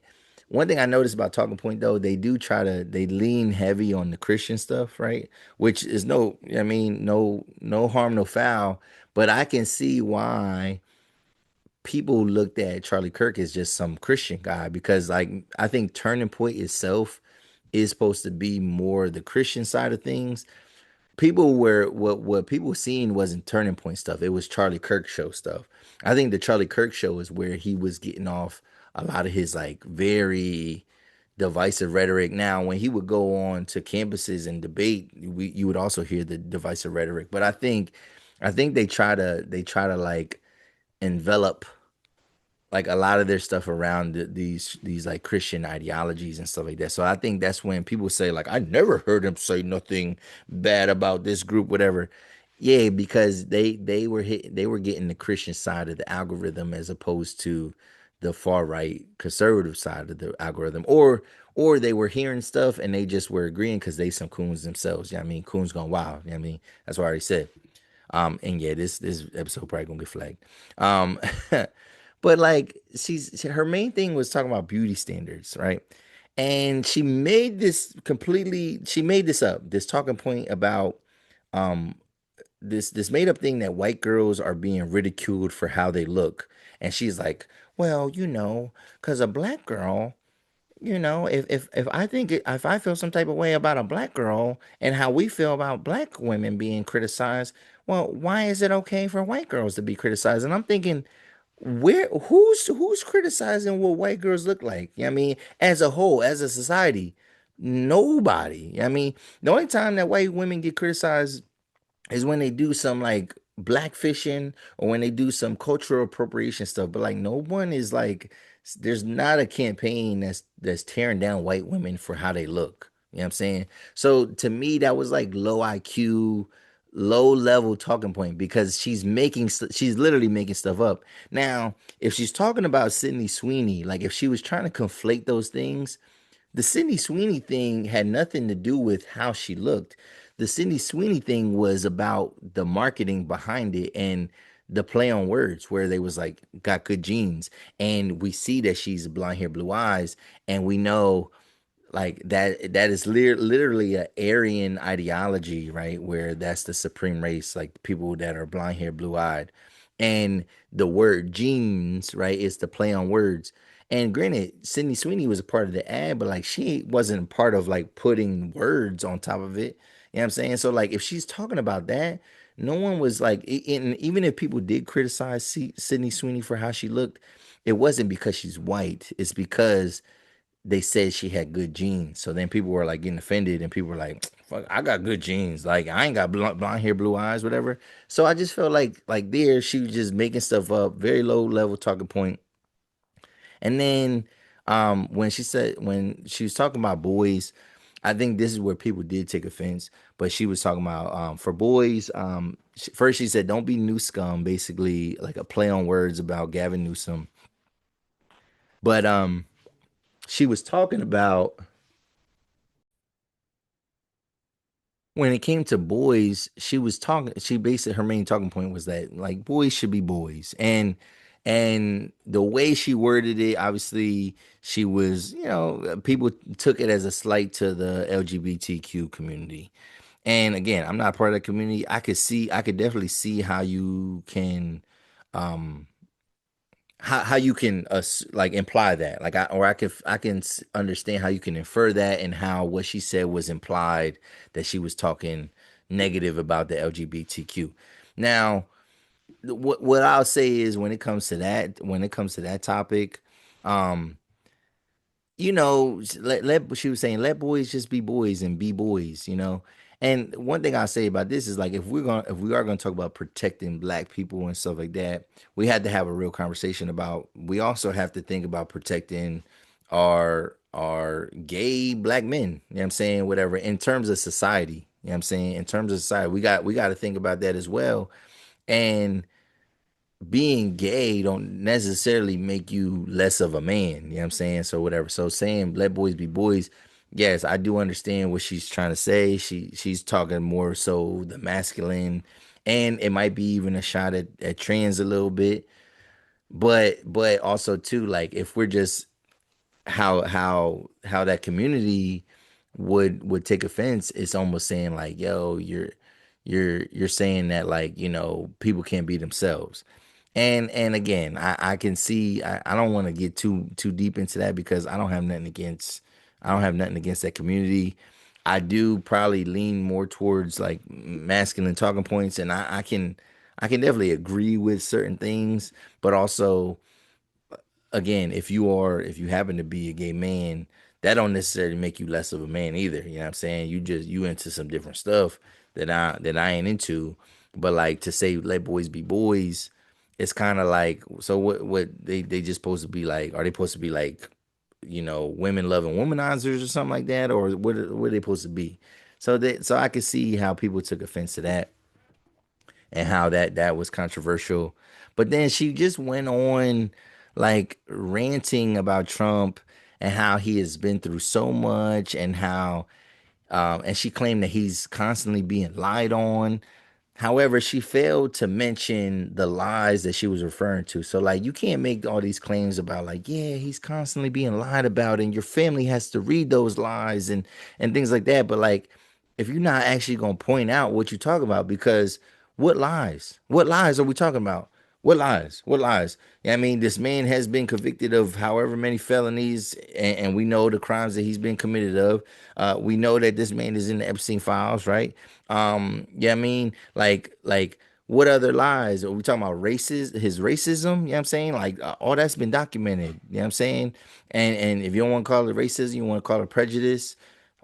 One thing I noticed about Talking Point though, they lean heavy on the Christian stuff, right? Which is I mean, no harm, no foul. But I can see why people looked at Charlie Kirk as just some Christian guy because like I think Turning Point itself is supposed to be more the Christian side of things. People were what people were seeing wasn't Turning Point stuff. It was Charlie Kirk show stuff. I think the Charlie Kirk show is where he was getting off a lot of his like very divisive rhetoric. Now, when he would go on to campuses and debate, you would also hear the divisive rhetoric. But I think they try to like envelop like a lot of their stuff around these like Christian ideologies and stuff like that. So I think that's when people say like I never heard him say nothing bad about this group, whatever. Yeah, because they were getting the Christian side of the algorithm as opposed to the far right conservative side of the algorithm, or they were hearing stuff and they just were agreeing because they some coons themselves. Yeah, I mean coons gone wild. I mean that's what I already said. And yeah, this episode probably gonna get flagged. Um, but like her main thing was talking about beauty standards, right? And she made this up, this talking point about um this made up thing that white girls are being ridiculed for how they look. And she's like, well, because a black girl if if I feel some type of way about a black girl and how we feel about black women being criticized, well, why is it okay for white girls to be criticized? And I'm thinking, who's criticizing what white girls look like? I mean, as a whole, as a society, nobody. I mean, the only time that white women get criticized is when they do some like blackfishing or when they do some cultural appropriation stuff. But like no one is like there's not a campaign that's tearing down white women for how they look. You know what I'm saying? So to me, that was like low IQ, low level talking point because she's literally making stuff up. Now, if she's talking about Sydney Sweeney, like if she was trying to conflate those things, the Sydney Sweeney thing had nothing to do with how she looked. The Sydney Sweeney thing was about the marketing behind it and the play on words where they was like got good genes. And we see that she's blonde hair, blue eyes, and we know like that is literally a Aryan ideology, right? Where that's the supreme race, like people that are blonde hair, blue eyed. And the word genes, right, is the play on words. And granted, Sydney Sweeney was a part of the ad, but like she wasn't part of like putting words on top of it. You know what I'm saying? So like if she's talking about that, no one was like, and even if people did criticize Sydney Sweeney for how she looked, it wasn't because she's white. It's because they said she had good genes. So then people were like getting offended and people were like, fuck, I got good genes. Like I ain't got blonde hair, blue eyes, whatever. So I just felt like there she was just making stuff up, very low level talking point. And then when she was talking about boys, I think this is where people did take offense, but she was talking about for boys, first she said don't be new scum, basically like a play on words about Gavin Newsom. But she was talking about when it came to boys, she basically her main talking point was that like boys should be boys. And the way she worded it, obviously she was, people took it as a slight to the LGBTQ community. And again, I'm not part of that community. I could definitely see how you can um how you can like imply that like I can understand how you can infer that and how what she said was implied that she was talking negative about the LGBTQ. Now, what I'll say is when it comes to that topic, let she was saying let boys just be boys and be boys, you know. And one thing I say about this is like if we are gonna talk about protecting black people and stuff like that, we had to have a real conversation about we also have to think about protecting our gay black men, you know what I'm saying, whatever, in terms of society. You know what I'm saying? In terms of society, we got to think about that as well. And being gay don't necessarily make you less of a man. You know what I'm saying? So whatever. So saying let boys be boys, yes, I do understand what she's trying to say. She's talking more so the masculine, and it might be even a shot at trans a little bit. But also too, like if we're just how that community would take offense, it's almost saying like, yo, you're saying that like, people can't be themselves. And again, I can see I don't want to get too deep into that because I don't have nothing against that community. I do probably lean more towards like masculine talking points, and I can definitely agree with certain things, but also again, if you happen to be a gay man, that don't necessarily make you less of a man either. You know what I'm saying? You into some different stuff that I ain't into. But like to say let boys be boys, it's kind of like so what they just supposed to be like? Are they supposed to be like, women loving womanizers or something like that? Or what are they supposed to be? So I could see how people took offense to that and how that was controversial. But then she just went on like ranting about Trump and how he has been through so much and how and she claimed that he's constantly being lied on. However, she failed to mention the lies that she was referring to. So, like, you can't make all these claims about, like, yeah, he's constantly being lied about, and your family has to read those lies and things like that. But like, if you're not actually gonna point out what you talk about, because what lies? What lies are we talking about? What lies? What lies? Yeah, I mean, this man has been convicted of however many felonies, and we know the crimes that he's been committed of. We know that this man is in the Epstein files, right? Yeah, I mean, like what other lies? Are we talking about his racism? You know what I'm saying? Like all that's been documented. You know what I'm saying? And if you don't want to call it racism, you want to call it prejudice,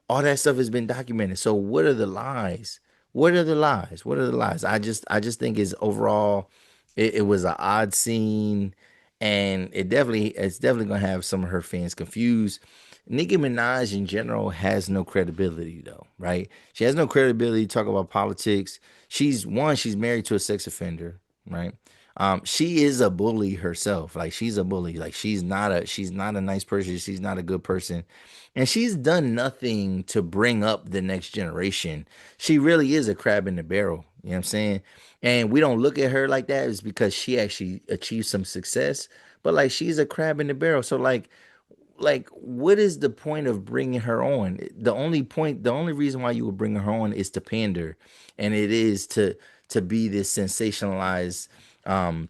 all that stuff has been documented. So what are the lies? What are the lies? What are the lies? I just think is overall it was an odd scene, and it's definitely gonna have some of her fans confused. Nicki Minaj in general has no credibility though, right? She has no credibility to talk about politics. She's married to a sex offender, right? She is a bully herself. Like she's a bully. Like she's not a nice person. She's not a good person. And she's done nothing to bring up the next generation. She really is a crab in the barrel. You know what I'm saying? And we don't look at her like that is because she actually achieved some success. But like she's a crab in the barrel. So like what is the point of bringing her on? The only reason why you would bring her on is to pander, and it is to be this sensationalized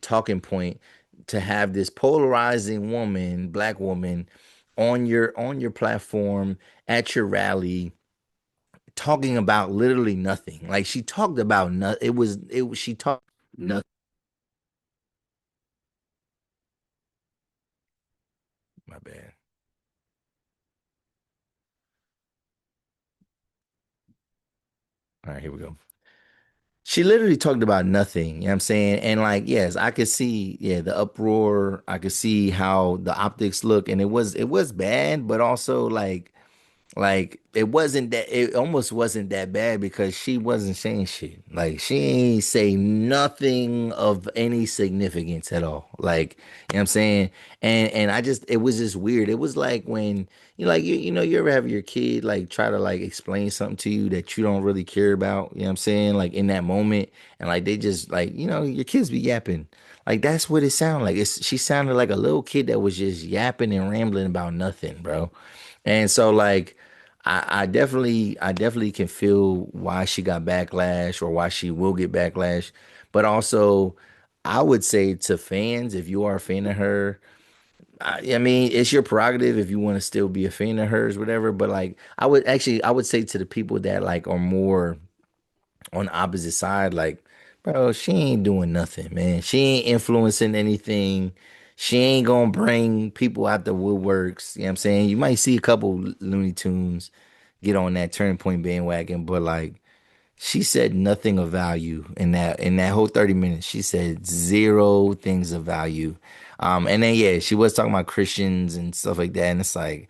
talking point, to have this polarizing woman, black woman, on your platform at your rally talking about literally nothing. Like she talked about nothing. She talked nothing. My bad. All right, here we go. She literally talked about nothing, you know what I'm saying? And like, yes, I could see, yeah, the uproar. I could see how the optics look, and it was bad, but also like it almost wasn't that bad because she wasn't saying shit. Like she ain't say nothing of any significance at all. Like, you know what I'm saying? And it was just weird. It was like when you ever have your kid like try to like explain something to you that you don't really care about, you know what I'm saying? Like in that moment, and like they just like, your kids be yapping. Like that's what it sounded like. She sounded like a little kid that was just yapping and rambling about nothing, bro. And so like I definitely can feel why she got backlash or why she will get backlash. But also I would say to fans, if you are a fan of her, I mean, it's your prerogative if you want to still be a fan of hers, whatever. But like I would say to the people that like are more on the opposite side, like, bro, she ain't doing nothing, man. She ain't influencing anything. She ain't gonna bring people out the woodworks. You know what I'm saying? You might see a couple Looney Tunes get on that turning point bandwagon, but like she said nothing of value in that whole 30 minutes. She said zero things of value. And then yeah, she was talking about Christians and stuff like that. And it's like,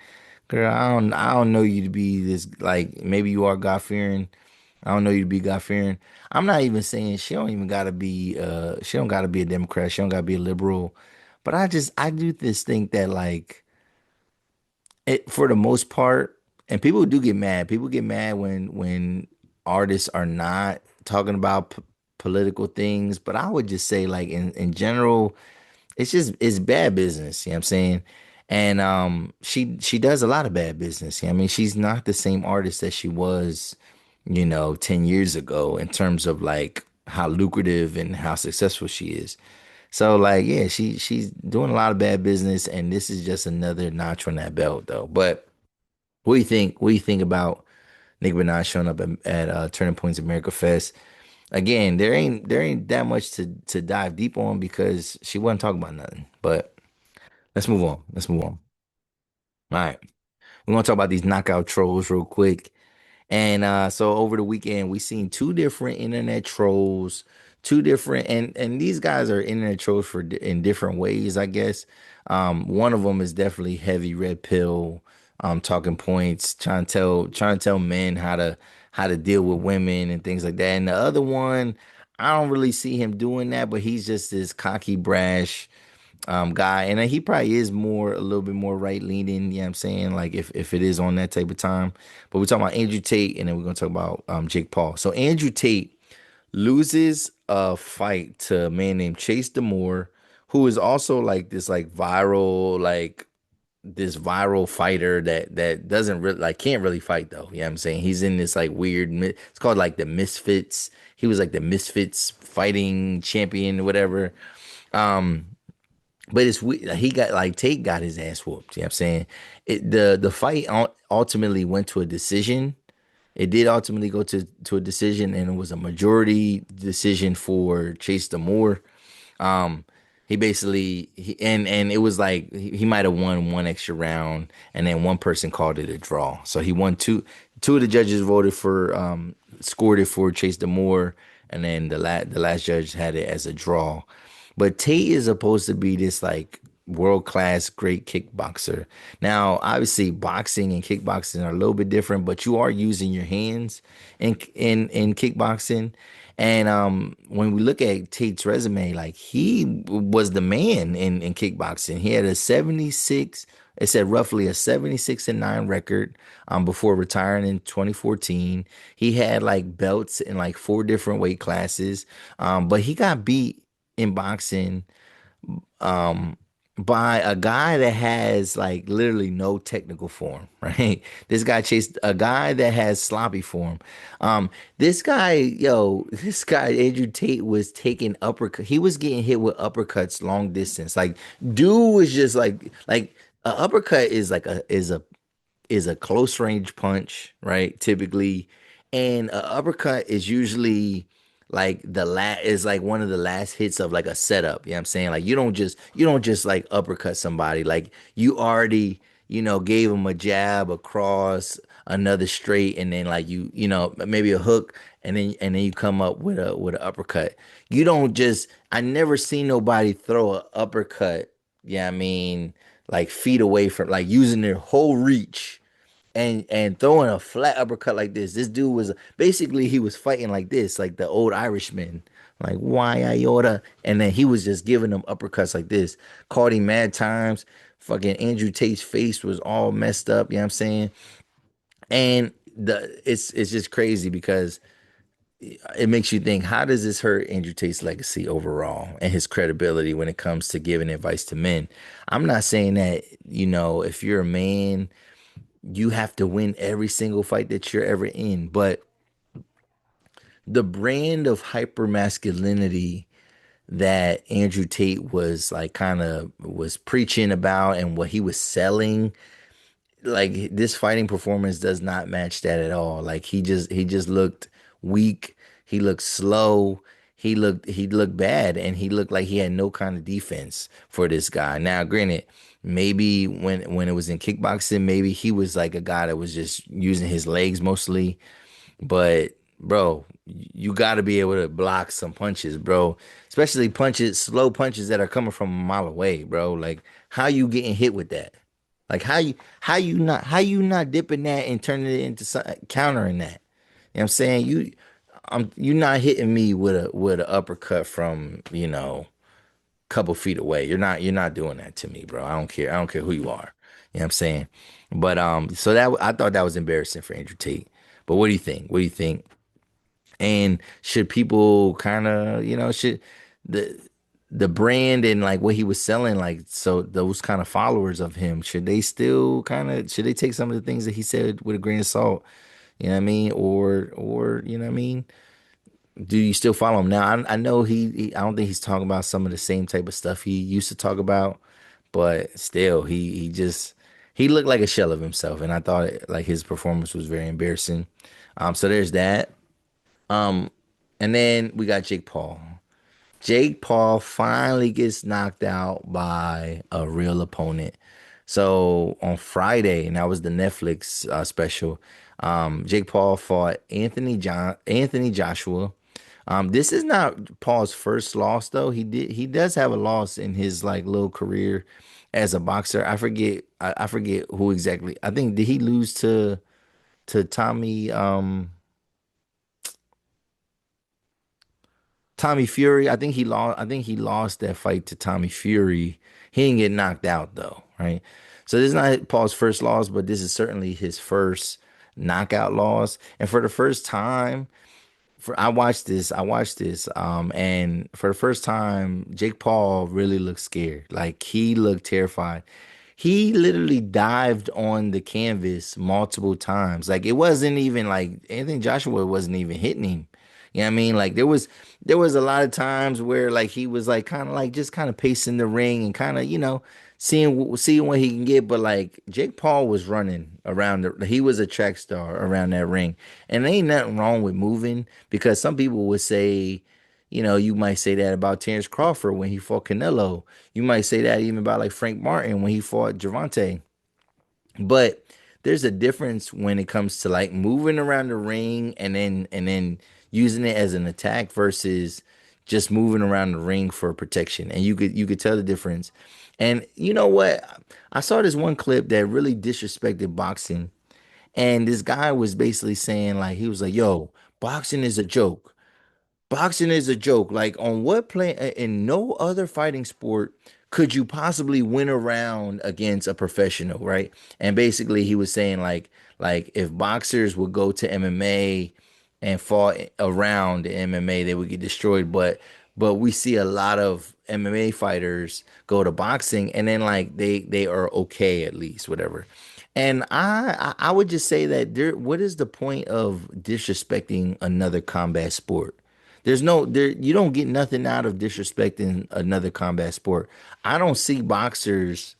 girl, I don't know you to be this like maybe you are God fearing. I don't know you to be God fearing. I'm not even saying she don't even gotta be she don't gotta be a Democrat, she don't gotta be a liberal. But I do this think that like for the most part, and people do get mad. People get mad when artists are not talking about political things. But I would just say, like in general, it's bad business. You know what I'm saying? And she does a lot of bad business. I mean, she's not the same artist that she was, 10 years ago in terms of like how lucrative and how successful she is. So like, yeah, she's doing a lot of bad business, and this is just another notch on that belt, though. But what do you think? What do you think about Nicki Minaj showing up at Turning Points America Fest? Again, there ain't that much to dive deep on because she wasn't talking about nothing. But let's move on. Let's move on. All right, we're gonna talk about these knockout trolls real quick. And so over the weekend, we seen two different internet trolls, two different, and these guys are internet trolls in different ways, I guess. One of them is definitely heavy red pill, talking points, trying to tell men how to deal with women and things like that. And the other one, I don't really see him doing that, but he's just this cocky, brash guy, and he probably is more a little bit more right leaning. You know what I'm saying? Like if it is on that type of time. But we're talking about Andrew Tate, and then we're gonna talk about Jake Paul. So Andrew Tate loses a fight to a man named Chase Demore, who is also like this like viral like this viral fighter that doesn't really like can't really fight though. You know what I'm saying? He's in this like weird it's called like the Misfits. He was like the Misfits fighting champion or whatever. Um but it's he got like Tate got his ass whooped. You know what I'm saying? The fight ultimately went to a decision. It did ultimately go to a decision, and it was a majority decision for Chase Demore. Um, he basically and it was like he might have won one extra round, and then one person called it a draw. So he won two. Two of the judges voted for scored it for Chase Demore, and then the last judge had it as a draw. But Tate is supposed to be this like world class great kickboxer. Now, obviously, boxing and kickboxing are a little bit different, but you are using your hands in kickboxing. And when we look at Tate's resume, like he was the man in kickboxing. He had a 76, it said roughly a 76-9 record before retiring in 2014. He had like belts in like four different weight classes. But he got beat in boxing um by a guy that has like literally no technical form, right? This guy chased a guy that has sloppy form. This guy Andrew Tate was taking uppercut. He was getting hit with uppercuts long distance. Like dude was just like a uppercut is like a close range punch, right? Typically, and a uppercut is usually like is like one of the last hits of like a setup. You know what I'm saying? Like you don't just like uppercut somebody. Like you already, gave him a jab, a cross, another straight, and then like maybe a hook, and then you come up with an uppercut. You don't just I never seen nobody throw an uppercut, yeah, I mean, like feet away from like using their whole reach and throwing a flat uppercut like this. This dude was basically he was fighting like this, like the old Irishman, like why iota, and then he was just giving them uppercuts like this. Caught him mad times. Fucking Andrew Tate's face was all messed up. You know what I'm saying? And it's just crazy because it makes you think, how does this hurt Andrew Tate's legacy overall and his credibility when it comes to giving advice to men? I'm not saying that, if you're a man, you have to win every single fight that you're ever in. But the brand of hyper masculinity that Andrew Tate was like kind of was preaching about and what he was selling, like this fighting performance does not match that at all. Like he just looked weak. He looked slow. he looked bad, and he looked like he had no kind of defense for this guy. Now, granted, maybe when it was in kickboxing, maybe he was like a guy that was just using his legs mostly. But bro, you got to be able to block some punches, bro. Especially punches, slow punches that are coming from a mile away, bro. Like how you getting hit with that? Like how you not dipping that and turning it into countering that? You know what I'm saying? You're not hitting me with an uppercut from, couple feet away. You're not doing that to me, bro. I don't care. I don't care who you are. You know what I'm saying? But so that I thought that was embarrassing for Andrew Tate. But what do you think? What do you think? And should people kind of, should the the brand and like what he was selling, like so those kind of followers of him, should they take some of the things that he said with a grain of salt? You know what I mean? Or you know what I mean? Do you still follow him now? I know I don't think he's talking about some of the same type of stuff he used to talk about, but still, he looked like a shell of himself, and I thought like his performance was very embarrassing. So there's that. Um, and then we got Jake Paul. Jake Paul finally gets knocked out by a real opponent. So on Friday, and that was the Netflix special. Jake Paul fought Anthony Joshua. This is not Paul's first loss though. He does have a loss in his like little career as a boxer. I forget who exactly. I think did he lose to Tommy Fury? I think he lost that fight to Tommy Fury. He didn't get knocked out though, right? So this is not Paul's first loss, but this is certainly his first knockout loss. And for the first time, I watched this, and for the first time, Jake Paul really looked scared. Like he looked terrified. He literally dived on the canvas multiple times. Like it wasn't even like Anthony Joshua wasn't even hitting him. You know what I mean? Like there was a lot of times where like he was like kind of like just kind of pacing the ring and kind of, seeing what he can get. But like Jake Paul was running around he was a track star around that ring. And there ain't nothing wrong with moving, because some people would say, you might say that about Terrence Crawford when he fought Canelo. You might say that even about like Frank Martin when he fought Gervonta. But there's a difference when it comes to like moving around the ring and then using it as an attack versus just moving around the ring for protection. And you could tell the difference. And you know what? I saw this one clip that really disrespected boxing. And this guy was basically saying like he was like, "Yo, boxing is a joke. Boxing is a joke. Like on what play in no other fighting sport could you possibly win a round against a professional, right?" And basically he was saying like if boxers would go to MMA and fought around in MMA, they would get destroyed. But we see a lot of MMA fighters go to boxing and then like they are okay at least, whatever. And I would just say that what is the point of disrespecting another combat sport? There's no there you don't get nothing out of disrespecting another combat sport. I don't see boxers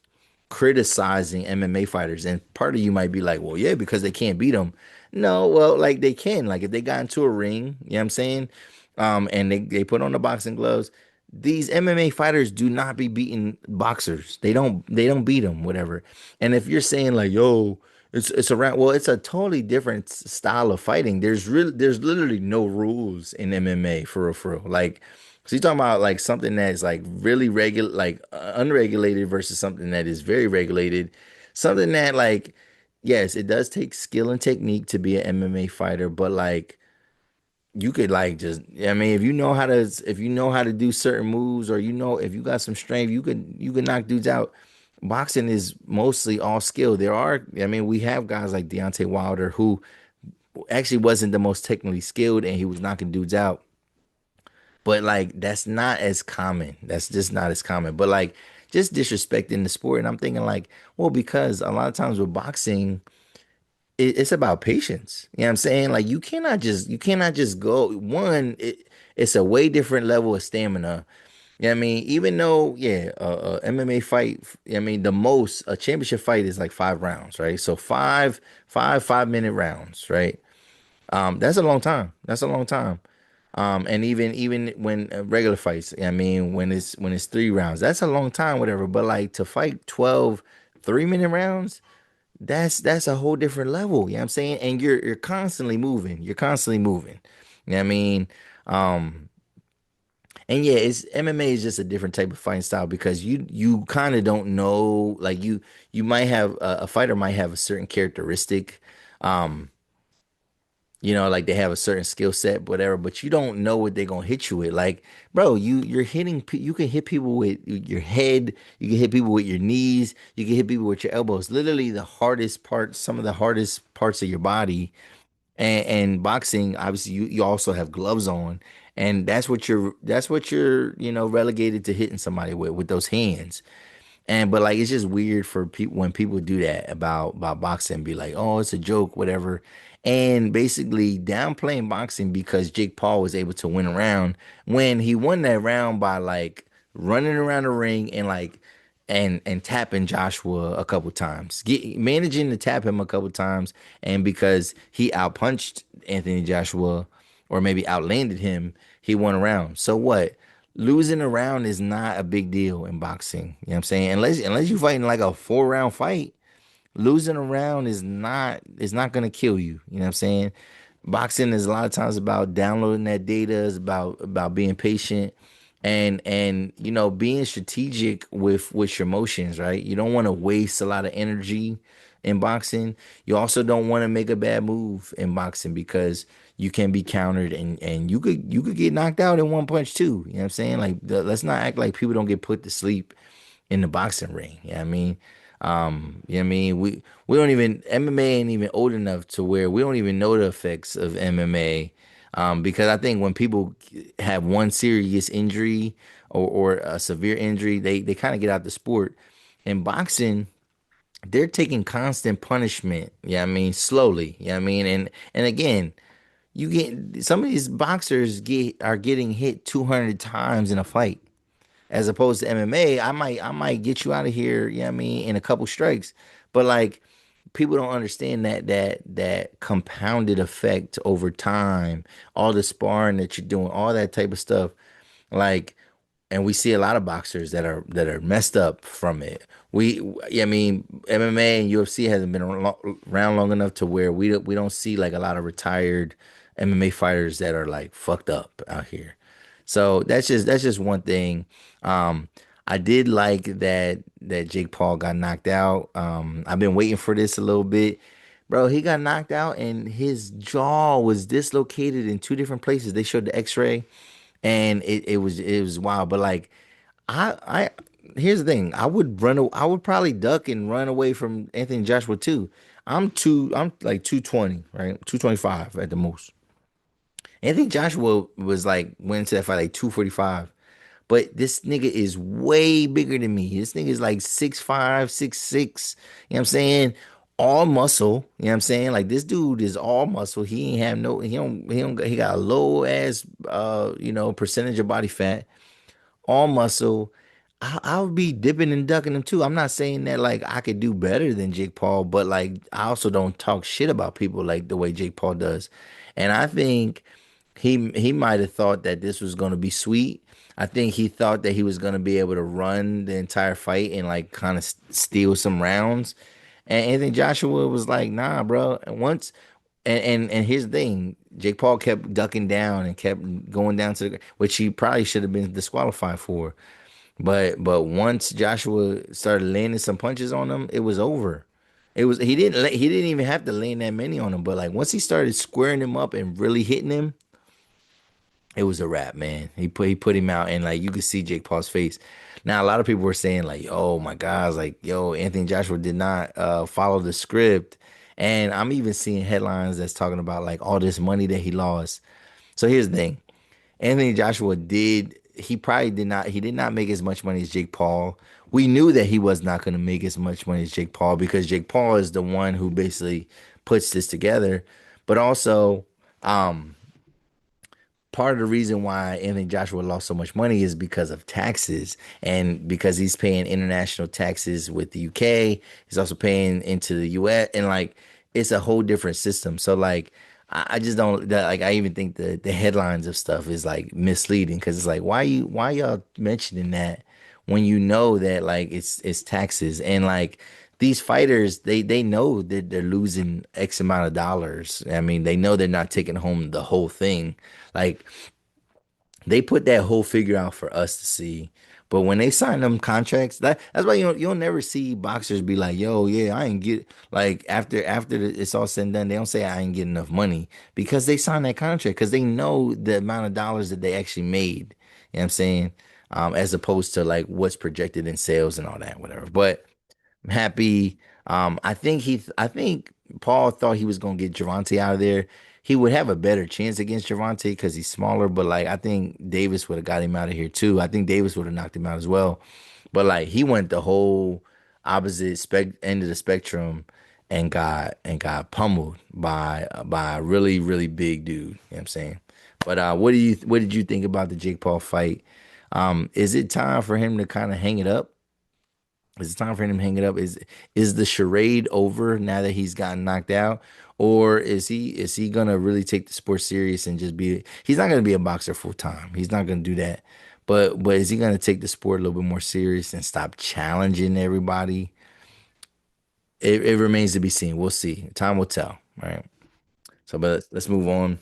criticizing MMA fighters. And part of you might be like, well, yeah, because they can't beat them. No, well, like they can. Like if they got into a ring, you know what I'm saying? And they put on the boxing gloves. These MMA fighters do not be beating boxers. They don't beat them, whatever. And if you're saying like, yo, it's around, well, it's a totally different style of fighting. There's literally no rules in MMA for real. Like, so you're talking about like something that's like really regular, like unregulated versus something that is very regulated. Something that like, yes, it does take skill and technique to be an MMA fighter, but like you could like just, I mean, if you know how to do certain moves, or if you got some strength, you could knock dudes out. Boxing is mostly all skill. I mean, we have guys like Deontay Wilder who actually wasn't the most technically skilled and he was knocking dudes out. But like that's not as common. That's just not as common. But like just disrespecting the sport. And I'm thinking like, well, because a lot of times with boxing, it's about patience. You know what I'm saying? Like you cannot just go it's a way different level of stamina. You know what I mean? Even though, yeah, MMA fight, I mean, a championship fight is like 5 rounds, right? So 5 minute rounds, right? That's a long time. That's a long time. And even when regular fights, I mean, when it's 3 rounds, that's a long time, whatever. But like to fight 12 3-minute rounds, that's a whole different level. You know what I'm saying? And you're constantly moving. You're constantly moving. You know what I mean? Um, and yeah, it's MMA is just a different type of fighting style because you kind of don't know, like you might have a fighter might have a certain characteristic. Um, like they have a certain skill set, whatever, but you don't know what they're gonna hit you with. Like, bro, you're hitting. You can hit people with your head. You can hit people with your knees. You can hit people with your elbows. Literally, the hardest part, some of the hardest parts of your body. And boxing, obviously, you also have gloves on, and that's what you're relegated to hitting somebody with those hands. And but like it's just weird for people when people do that about boxing, be like, oh, it's a joke, whatever. And basically downplaying boxing because Jake Paul was able to win a round when he won that round by like running around the ring and like and tapping Joshua a couple times, managing to tap him a couple times, and because he outpunched Anthony Joshua or maybe outlanded him, he won a round. So what? Losing a round is not a big deal in boxing. You know what I'm saying? Unless you're fighting like a 4-round fight, losing a round is not gonna kill you. You know what I'm saying? Boxing is a lot of times about downloading that data, is about being patient and being strategic with your motions, right? You don't want to waste a lot of energy in boxing. You also don't want to make a bad move in boxing because you can be countered and you could get knocked out in one punch too. You know what I'm saying? Like let's not act like people don't get put to sleep in the boxing ring. You know what I mean? You know what I mean? We don't even MMA ain't even old enough to where we don't even know the effects of MMA. Because I think when people have one serious injury or a severe injury, they kind of get out the sport. In boxing, they're taking constant punishment. Yeah, I mean, slowly. Yeah, I mean, and again, you get some of these boxers are getting hit 200 times in a fight as opposed to MMA. I might get you out of here, you know what I mean, in a couple strikes. But like people don't understand that compounded effect over time, all the sparring that you're doing, all that type of stuff. Like and we see a lot of boxers that are messed up from it. Yeah, I mean, MMA and UFC hasn't been around long enough to where we don't see like a lot of retired MMA fighters that are like fucked up out here. So that's just one thing. Um, I did like that Jake Paul got knocked out. I've been waiting for this a little bit. Bro, he got knocked out and his jaw was dislocated in two different places. They showed the X-ray and it was wild. But like I here's the thing. I would probably duck and run away from Anthony Joshua too. I'm like 220, right? 225 at the most. Anthony Joshua was like went into that fight like 245. But this nigga is way bigger than me. This nigga is like 6'5", 6'6". You know what I'm saying? All muscle. You know what I'm saying? Like this dude is all muscle. He ain't have no, he got a low ass percentage of body fat, all muscle. I'll be dipping and ducking him too. I'm not saying that like I could do better than Jake Paul, but like I also don't talk shit about people like the way Jake Paul does. And I think he might have thought that this was gonna be sweet. I think he thought that he was gonna be able to run the entire fight and like kind of steal some rounds. And Anthony Joshua was like, nah, bro. And once and here's the thing, Jake Paul kept ducking down and kept going down to which he probably should have been disqualified for. But once Joshua started landing some punches on him, it was over. He didn't even have to land that many on him. But like once he started squaring him up and really hitting him, it was a wrap, man. He put him out, and like you could see Jake Paul's face. Now a lot of people were saying like, "Oh my God, like yo, Anthony Joshua did not follow the script," and I'm even seeing headlines that's talking about like all this money that he lost. So here's the thing: Anthony Joshua did. He probably did not. He did not make as much money as Jake Paul. We knew that he was not going to make as much money as Jake Paul because Jake Paul is the one who basically puts this together. But also, um, part of the reason why Anthony Joshua lost so much money is because of taxes and because he's paying international taxes with the UK. He's also paying into the US and like it's a whole different system. So like I just don't like. I even think the headlines of stuff is like misleading because it's like why y'all mentioning that when you know that like it's taxes and like these fighters they know that they're losing X amount of dollars. I mean they know they're not taking home the whole thing. Like they put that whole figure out for us to see. But when they sign them contracts, that's why you'll never see boxers be like, "Yo, yeah, I ain't get like it's all said and done." They don't say I ain't get enough money because they signed that contract because they know the amount of dollars that they actually made. You know what I'm saying? As opposed to like what's projected in sales and all that, whatever. But I'm happy. I think Paul thought he was gonna get Javante out of there. He would have a better chance against Javante because he's smaller, but like I think Davis would have got him out of here too. I think Davis would have knocked him out as well. But like he went the whole opposite end of the spectrum and got pummeled by a really big dude. You know what I'm saying? But what did you think about the Jake Paul fight? Is it time for him to kind of hang it up? Is it time for him to hang it up? Is the charade over now that he's gotten knocked out? Or is he gonna really take the sport serious and just be he's not gonna be a boxer full time. He's not gonna do that. But is he gonna take the sport a little bit more serious and stop challenging everybody? It remains to be seen. We'll see. Time will tell. All right. So but let's move on.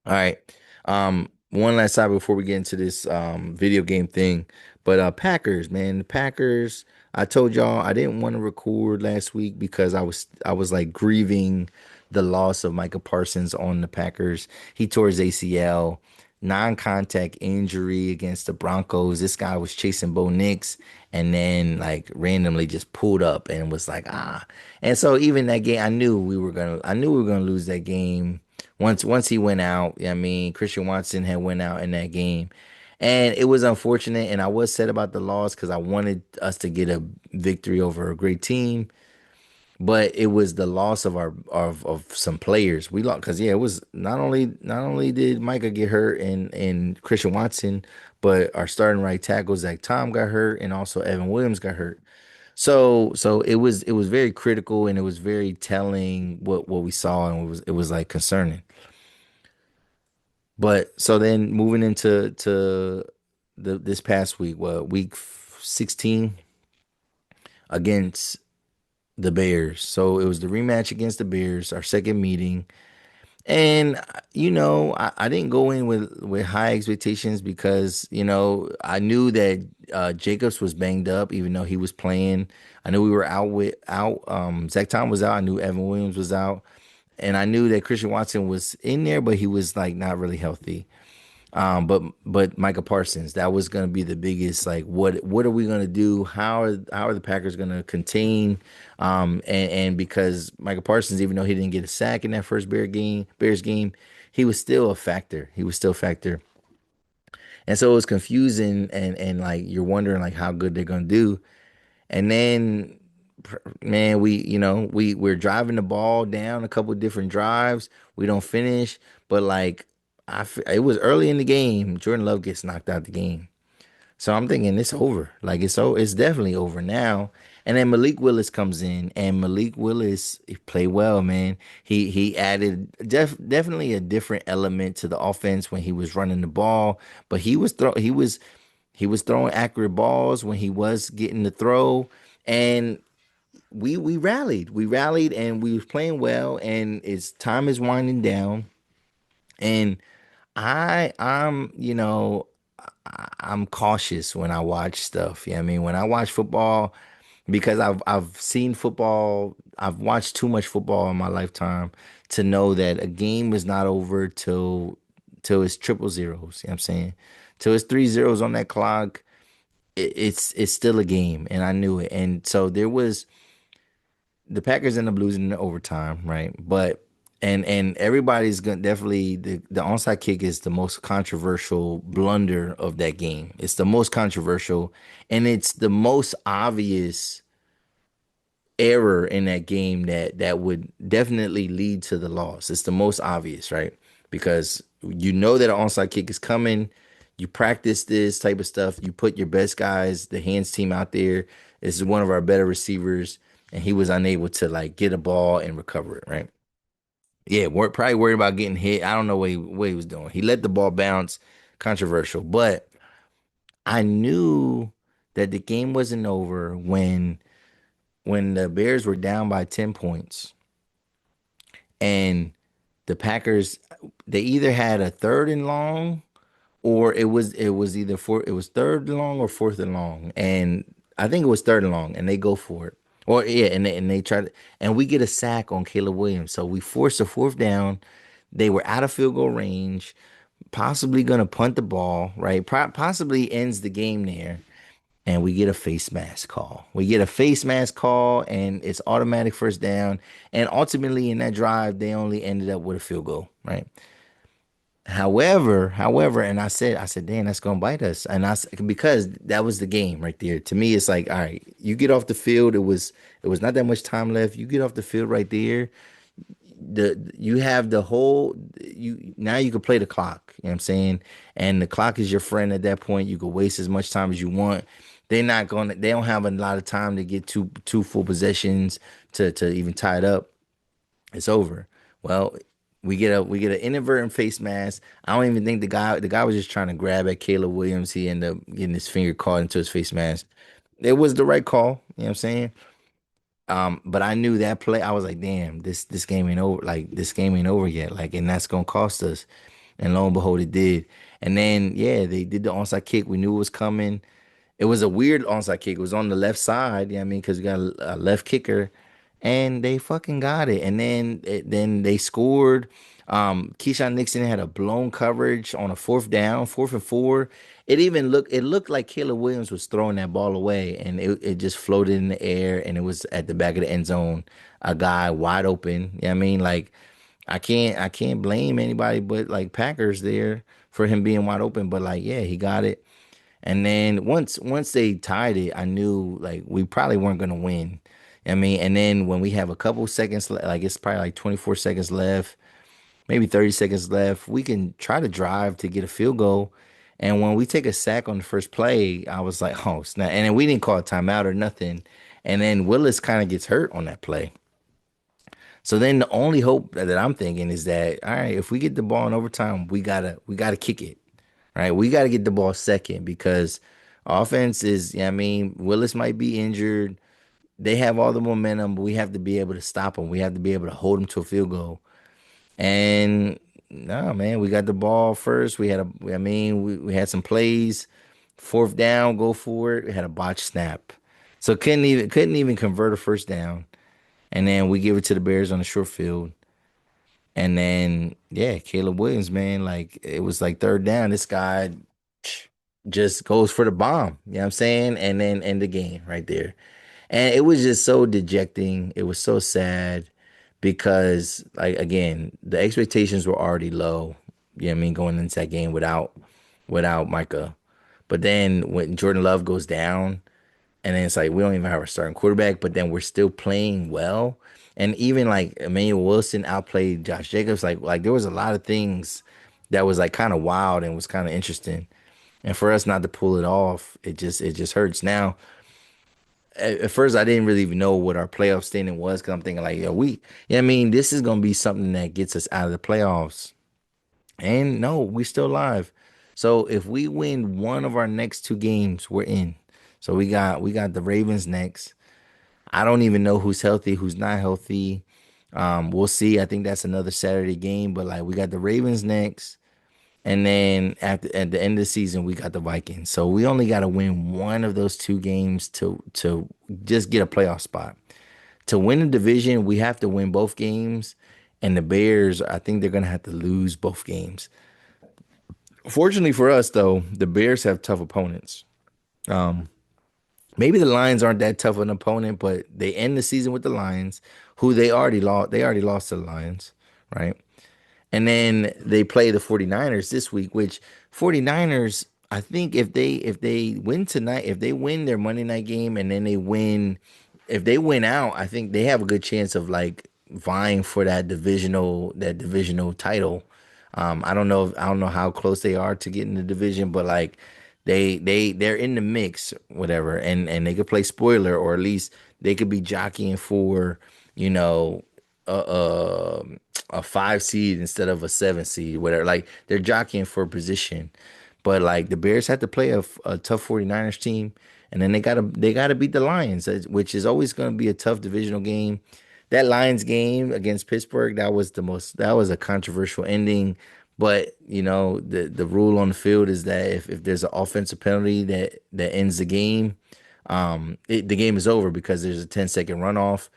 All right. One last time before we get into this video game thing. But Packers, man, the Packers. I told y'all I didn't want to record last week because I was like grieving the loss of Micah Parsons on the Packers. He tore his ACL, non-contact injury against the Broncos. This guy was chasing Bo Nix and then like randomly just pulled up and was like, ah. And so even that game, I knew we were gonna lose that game once he went out. I mean, Christian Watson had went out in that game. And it was unfortunate, and I was sad about the loss because I wanted us to get a victory over a great team. But it was the loss of of some players. We lost because yeah, it was not only did Micah get hurt and Christian Watson, but our starting right tackle Zach Tom got hurt, and also Evan Williams got hurt. So it was very critical and it was very telling what we saw and it was like concerning. But so then moving into this past week, week 16 against the Bears. So it was the rematch against the Bears, our second meeting. And I didn't go in with high expectations because I knew that Jacobs was banged up, even though he was playing. I knew we were out. Zach Tom was out. I knew Evan Williams was out, and I knew that Christian Watson was in there, but he was like not really healthy. But Micah Parsons, that was gonna be the biggest like what are we gonna do? How are the Packers gonna contain? And because Micah Parsons, even though he didn't get a sack in that first Bears game, he was still a factor. He was still a factor. And so it was confusing and like you're wondering like how good they're gonna do. And then man, we're driving the ball down a couple different drives. We don't finish, but like it was early in the game. Jordan Love gets knocked out the game, so I'm thinking it's over. Like it's definitely over now. And then Malik Willis comes in, and Malik Willis he played well, man. He added definitely a different element to the offense when he was running the ball, but he was throwing accurate balls when he was getting the throw, and we rallied and we was playing well, and it's time is winding down, and I'm cautious when I watch stuff. Yeah, I mean when I watch football because I've seen football, I've watched too much football in my lifetime to know that a game is not over till it's triple zeros. You know what I'm saying? Till it's three zeros on that clock, it's still a game, and I knew it. And so the Packers end up losing in overtime, right? But and everybody's gonna definitely the onside kick is the most controversial blunder of that game. It's the most controversial, and it's the most obvious error in that game that would definitely lead to the loss. It's the most obvious, right? Because you know that an onside kick is coming. You practice this type of stuff. You put your best guys, the hands team out there. This is one of our better receivers, and he was unable to like get a ball and recover it, right? Yeah, probably worried about getting hit. I don't know what he was doing. He let the ball bounce, controversial. But I knew that the game wasn't over when the Bears were down by 10 points and the Packers they either had a third and long or it was either it was third and long or fourth and long. And I think it was third and long and they go for it. Or yeah, and they try to and we get a sack on Caleb Williams. So we force a fourth down. They were out of field goal range, possibly gonna punt the ball, right? Possibly ends the game there. And we get a face mask call. We get a face mask call, and it's automatic first down. And ultimately, in that drive, they only ended up with a field goal, right? However, and I said, damn, that's gonna bite us. And because that was the game right there. To me, it's like, all right, you get off the field. It was not that much time left. You get off the field right there. You have the whole you now you can play the clock, you know what I'm saying? And the clock is your friend at that point. You can waste as much time as you want. They don't have a lot of time to get two full possessions to even tie it up. It's over. Well, we get an inadvertent face mask. I don't even think the guy was just trying to grab at Caleb Williams. He ended up getting his finger caught into his face mask. It was the right call, you know what I'm saying? But I knew that play. I was like, damn, this game ain't over. Like this game ain't over yet. Like, and that's gonna cost us. And lo and behold, it did. And then yeah, they did the onside kick. We knew it was coming. It was a weird onside kick. It was on the left side. You know what I mean? Because we got a left kicker, and they fucking got it. And then they scored. Keyshawn Nixon had a blown coverage on a fourth down, 4th and 4. It looked like Caleb Williams was throwing that ball away, and it just floated in the air, and it was at the back of the end zone. A guy wide open. You know what I mean? Like I can't blame anybody but like Packers there for him being wide open. But like, yeah, he got it. And then once they tied it, I knew like we probably weren't gonna win. I mean, and then when we have a couple seconds, like it's probably like 24 seconds left, maybe 30 seconds left, we can try to drive to get a field goal. And when we take a sack on the first play, I was like, oh snap! And then we didn't call a timeout or nothing. And then Willis kind of gets hurt on that play. So then the only hope that I'm thinking is that all right, if we get the ball in overtime, we gotta kick it. Right? We gotta get the ball second because offense is, I mean, Willis might be injured. They have all the momentum, but we have to be able to stop them. We have to be able to hold them to a field goal. And no, man, we got the ball first. We had some plays. Fourth down, go for it. We had a botch snap. So couldn't even convert a first down. And then we give it to the Bears on the short field. And then, yeah, Caleb Williams, man, like it was like third down. This guy just goes for the bomb. You know what I'm saying? And then end the game right there. And it was just so dejecting. It was so sad because, like, again, the expectations were already low. You know what I mean? Going into that game without Micah. But then when Jordan Love goes down, and then it's like we don't even have a starting quarterback, but then we're still playing well. And even like Emmanuel Wilson outplayed Josh Jacobs. Like there was a lot of things that was like kind of wild and was kind of interesting. And for us not to pull it off, it just hurts. Now, at first I didn't really even know what our playoff standing was because I'm thinking like, yo, I mean, this is gonna be something that gets us out of the playoffs. And no, we still alive. So if we win one of our next two games, we're in. So we got the Ravens next. I don't even know who's healthy, who's not healthy. We'll see. I think that's another Saturday game, but like we got the Ravens next, and then at the end of the season we got the Vikings. So we only got to win one of those two games to just get a playoff spot. To win the division, we have to win both games, and the Bears, I think they're gonna have to lose both games. Fortunately for us, though, the Bears have tough opponents. Um, Maybe the Lions aren't that tough of an opponent, but they end the season with the Lions, who they already lost. They already lost to the Lions, right? And then they play the 49ers this week, which 49ers, I think if they win tonight, if they win their Monday night game and then if they win out, I think they have a good chance of like vying for that divisional title. I don't know how close they are to getting the division, but like they're in the mix, whatever, and they could play spoiler, or at least they could be jockeying for, you know, a a 5 seed instead of a 7 seed, whatever. Like they're jockeying for position, but like the Bears had to play a tough 49ers team, and then they gotta beat the Lions, which is always going to be a tough divisional game. That Lions game against Pittsburgh, that was a controversial ending. But the rule on the field is that if there's an offensive penalty that ends the game, the game is over because there's a 10-second runoff.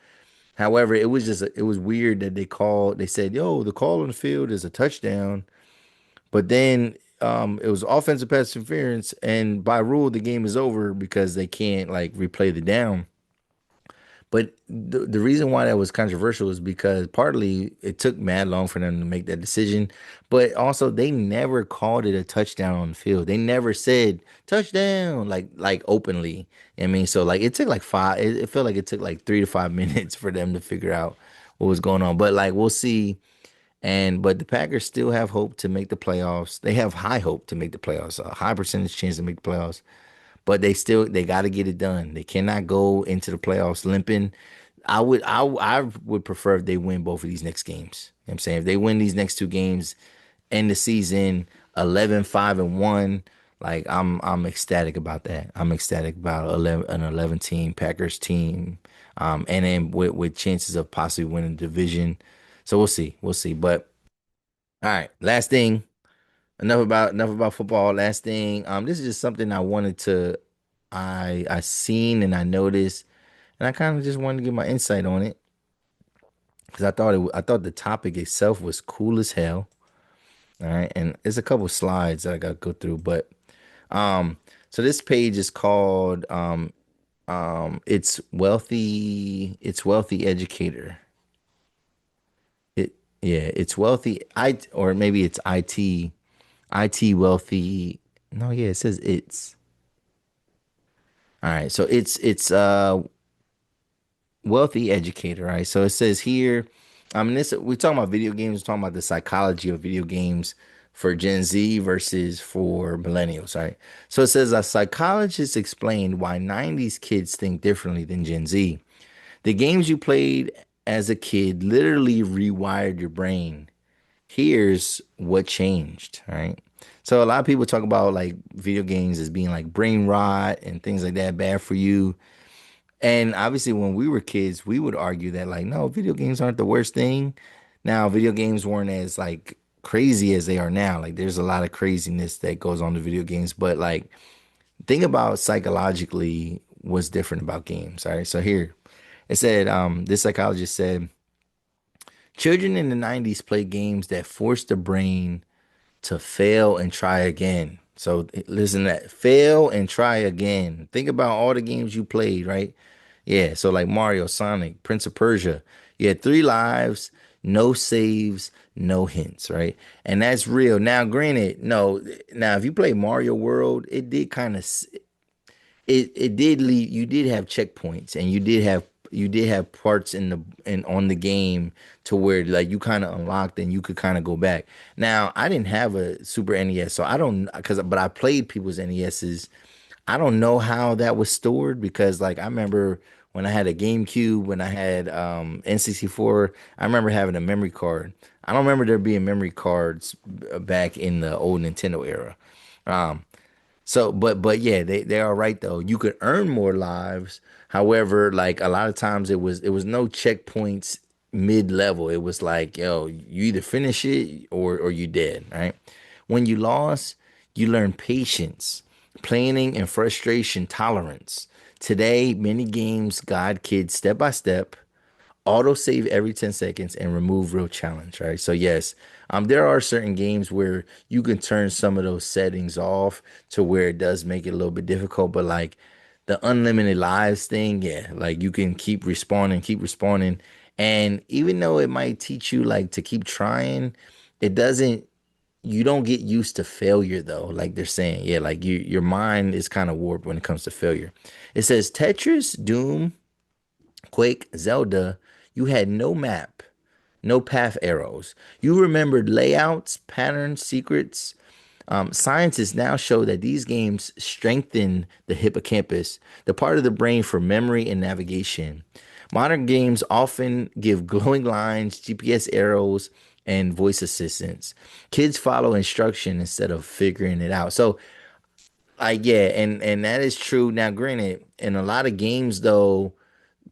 However, it was weird that they said, yo, the call on the field is a touchdown, but then it was offensive pass interference, and by rule the game is over because they can't like replay the down. But the reason why that was controversial is because partly it took mad long for them to make that decision, but also they never called it a touchdown on the field. They never said touchdown like openly. I mean, so like it took like five. It felt like it took like 3 to 5 minutes for them to figure out what was going on. But like we'll see. But the Packers still have hope to make the playoffs. They have high hope to make the playoffs, a high percentage chance to make the playoffs, but they got to get it done. They cannot go into the playoffs limping. I would prefer if they win both of these next games. You know what I'm saying, if they win these next two games, end the season 11-5-1, like I'm ecstatic about that. I'm ecstatic about an 11 team Packers team, and then with chances of possibly winning the division. So we'll see. But all right, last thing. Enough about football. Last thing. This is just something I wanted to I seen and I noticed, and I kind of just wanted to get my insight on it because I thought the topic itself was cool as hell. All right, and there's a couple slides that I got to go through, but so this page is called it's wealthy educator. It Yeah, it's wealthy or maybe it's IT wealthy. No, yeah, it says it's. All right, so it's wealthy educator, right? So it says here, this we're talking about video games, we're talking about the psychology of video games for Gen Z versus for millennials, right? So it says a psychologist explained why 90s kids think differently than Gen Z. The games you played as a kid literally rewired your brain. Here's what changed, right? So a lot of people talk about like video games as being like brain rot and things like that, bad for you. And obviously, when we were kids, we would argue that like, no, video games aren't the worst thing. Now, video games weren't as like crazy as they are now. Like, there's a lot of craziness that goes on to video games, but like, think about psychologically what's different about games. All right, so here it said, this psychologist said, children in the 90s played games that forced the brain to fail and try again. So listen to that. Fail and try again. Think about all the games you played, right? Yeah. So like Mario, Sonic, Prince of Persia. You had 3 lives, no saves, no hints, right? And that's real. Now, granted, no. Now, if you play Mario World, it did kind of it did lead, you did have checkpoints, and you did have parts in on the game to where like you kind of unlocked and you could kind of go back. Now I didn't have a Super NES, so I don't, but I played people's NESs. I don't know how that was stored because like I remember when I had a GameCube, when I had N64, I remember having a memory card. I don't remember there being memory cards back in the old Nintendo era. Um, so, but yeah, they are right though. You could earn more lives. However, like a lot of times it was no checkpoints mid level. It was like, yo, you either finish it or you dead, right? When you lost, you learn patience, planning, and frustration tolerance. Today, many games guide kids step by step, auto save every 10 seconds, and remove real challenge, right? So yes, there are certain games where you can turn some of those settings off to where it does make it a little bit difficult, but like the unlimited lives thing, yeah, like you can keep respawning, and even though it might teach you like to keep trying, it doesn't, you don't get used to failure though, like they're saying. Yeah, like your mind is kind of warped when it comes to failure. It says Tetris, Doom, Quake, Zelda, you had no map, no path arrows. You remembered layouts, patterns, secrets. Scientists now show that these games strengthen the hippocampus, the part of the brain for memory and navigation. Modern games often give glowing lines, GPS arrows, and voice assistance. Kids follow instruction instead of figuring it out. So, yeah, and that is true. Now, granted, in a lot of games, though,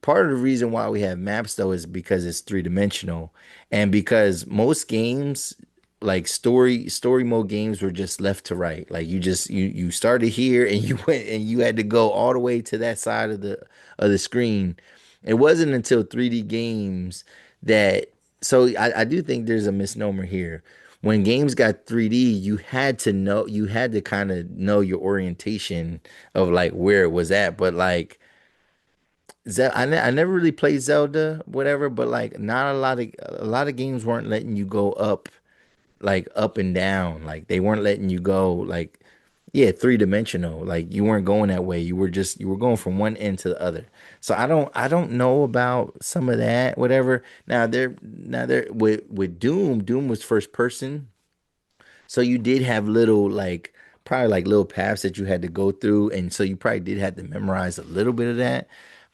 part of the reason why we have maps though is because it's three dimensional, and because most games like story mode games were just left to right. Like you started here and you went and you had to go all the way to that side of the screen. It wasn't until 3D games that so I do think there's a misnomer here. When games got 3D, you had to kind of know your orientation of like where it was at. But like I never really played Zelda, whatever, but like not a lot of games weren't letting you go up, like up and down. Like they weren't letting you go like yeah, three dimensional. Like you weren't going that way. You were going from one end to the other. So I don't know about some of that, whatever. Now there with Doom was first person. So you did have little like probably like little paths that you had to go through, and so you probably did have to memorize a little bit of that.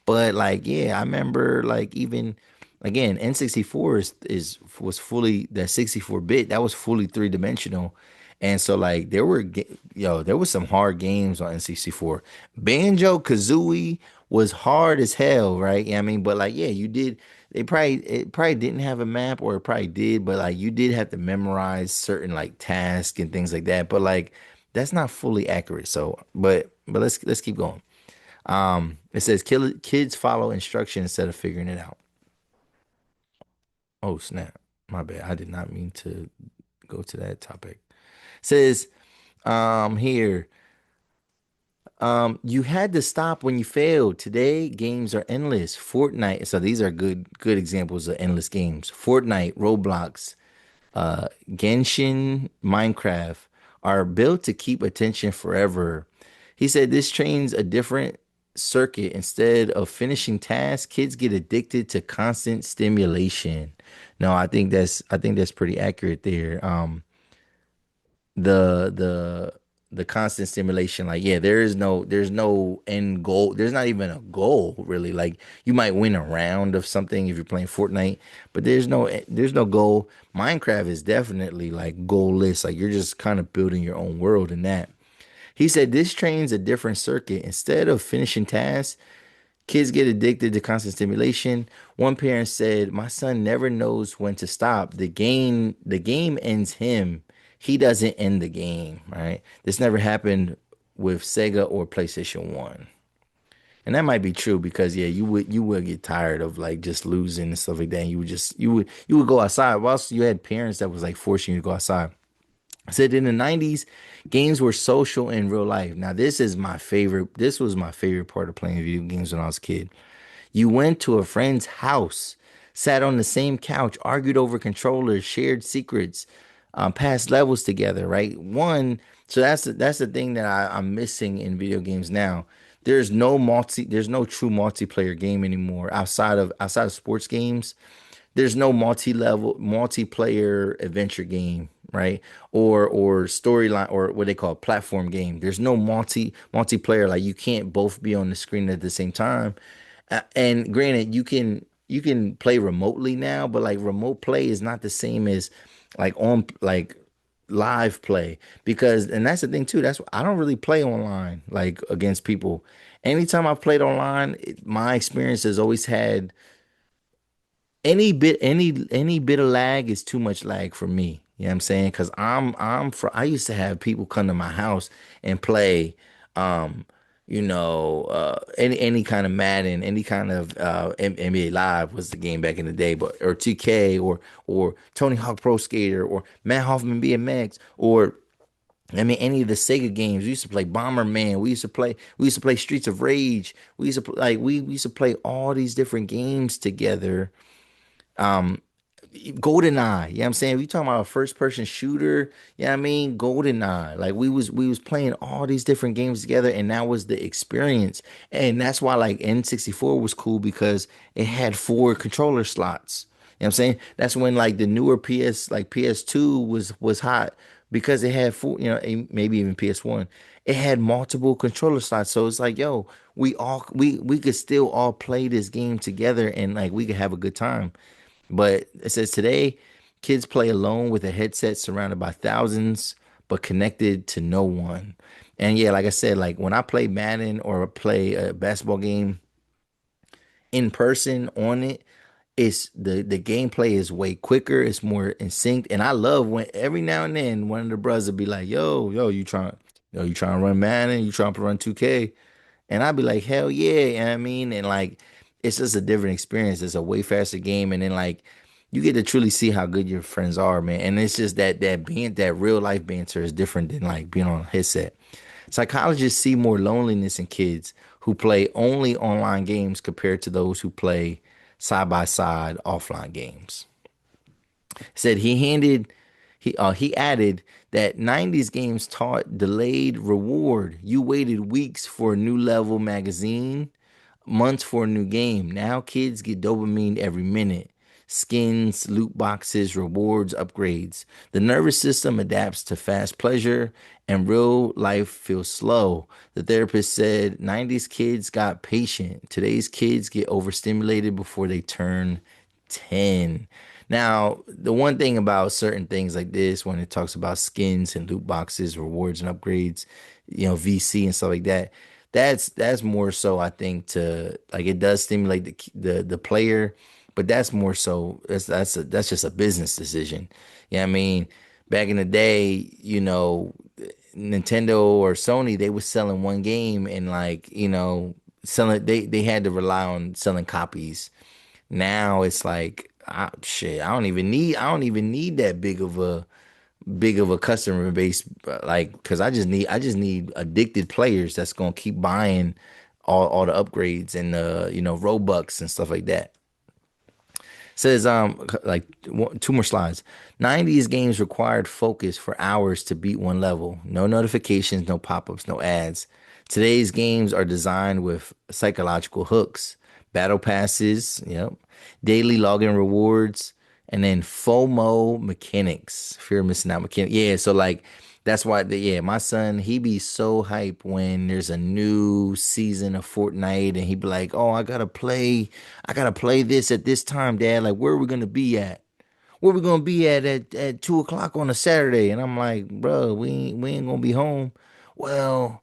But like yeah, I remember like even again N64 is was fully that 64 bit that was fully three dimensional, and so like there was some hard games on N64. Banjo Kazooie was hard as hell, right? Yeah, I mean, but like yeah, you did it probably didn't have a map or it probably did, but like you did have to memorize certain like tasks and things like that. But like that's not fully accurate. So, but let's keep going. It says kids follow instruction instead of figuring it out. Oh snap, my bad. I did not mean to go to that topic. It says here you had to stop when you failed. Today, games are endless. Fortnite. So these are good examples of endless games. Fortnite, Roblox, Genshin, Minecraft are built to keep attention forever. He said this trains a different circuit. Instead of finishing tasks, kids get addicted to constant stimulation. No, I think that's pretty accurate there. The constant stimulation, like yeah, there's no end goal. There's not even a goal really. Like you might win a round of something if you're playing Fortnite, but there's no goal. Minecraft is definitely like goalless. Like you're just kind of building your own world in that. He said this trains a different circuit. Instead of finishing tasks, kids get addicted to constant stimulation. One parent said, "My son never knows when to stop. The game ends him. He doesn't end the game." Right? This never happened with Sega or PlayStation 1. And that might be true because yeah, you would get tired of like just losing and stuff like that. And you would go outside. Whilst you had parents that was like forcing you to go outside. I said in the 90s, games were social in real life. Now, this is my favorite. This was my favorite part of playing video games when I was a kid. You went to a friend's house, sat on the same couch, argued over controllers, shared secrets, passed levels together, right? So that's the thing that I'm missing in video games now. There's no true multiplayer game anymore outside of sports games. There's no multi-level multiplayer adventure game, right? Or storyline or what they call platform game. There's no multiplayer, like you can't both be on the screen at the same time. And granted, you can play remotely now, but like remote play is not the same as like on like live play because and that's the thing too. That's I don't really play online like against people. Anytime I've played online, my experience has always had any bit of lag is too much lag for me. You know what I'm saying? Because I used to have people come to my house and play um any kind of Madden, any kind of NBA Live was the game back in the day, but or 2K or Tony Hawk Pro Skater or Matt Hoffman BMX or I mean any of the Sega games. We used to play Bomberman. We used to play Streets of Rage. We used to play all these different games together. Um, GoldenEye, you know what I'm saying? We talking about a first person shooter, you know what I mean? GoldenEye. Like we was playing all these different games together and that was the experience. And that's why like N64 was cool because it had four controller slots. You know what I'm saying? That's when like the newer PS like PS2 was hot because it had full, maybe even PS1. It had multiple controller slots. So it's like, yo, we could still all play this game together and like we could have a good time. But it says today, kids play alone with a headset surrounded by thousands, but connected to no one. And yeah, like I said, like when I play Madden or play a basketball game in person on it, it's the gameplay is way quicker. It's more in sync, and I love when every now and then one of the brothers will be like, "Yo, you trying to run Madden? You trying to run 2K?" And I'd be like, "Hell yeah!" And I mean, and like, it's just a different experience. It's a way faster game, and then like, you get to truly see how good your friends are, man. And it's just that real life banter is different than like being on a headset. Psychologists see more loneliness in kids who play only online games compared to those who play side by side offline games. Said he added that 90s games taught delayed reward. You waited weeks for a new level magazine, months for a new game. Now kids get dopamine every minute. Skins, loot boxes, rewards, upgrades. The nervous system adapts to fast pleasure and real life feels slow. The therapist said 90s kids got patient. Today's kids get overstimulated before they turn 10. Now, the one thing about certain things like this, when it talks about skins and loot boxes, rewards and upgrades, VC and stuff like that, that's more so I think to like it does stimulate the player, but that's more so that's just a business decision. Yeah, I mean, back in the day, Nintendo or Sony, they was selling one game and like, selling they had to rely on selling copies. Now it's like shit, I don't even need that big of a customer base like cuz I just need addicted players that's going to keep buying all the upgrades and Robux and stuff like that. Says like two more slides. 90s games required focus for hours to beat one level. No notifications, no pop-ups, no ads. Today's games are designed with psychological hooks, battle passes, daily login rewards, and then FOMO mechanics, fear of missing out mechanic. Yeah, so like that's why my son, he be so hype when there's a new season of Fortnite and he be like, "Oh, I gotta play this at this time, Dad. Like, where are we gonna be at? Where we gonna be at 2 o'clock on a Saturday?" And I'm like, "Bro, we ain't gonna be home." Well,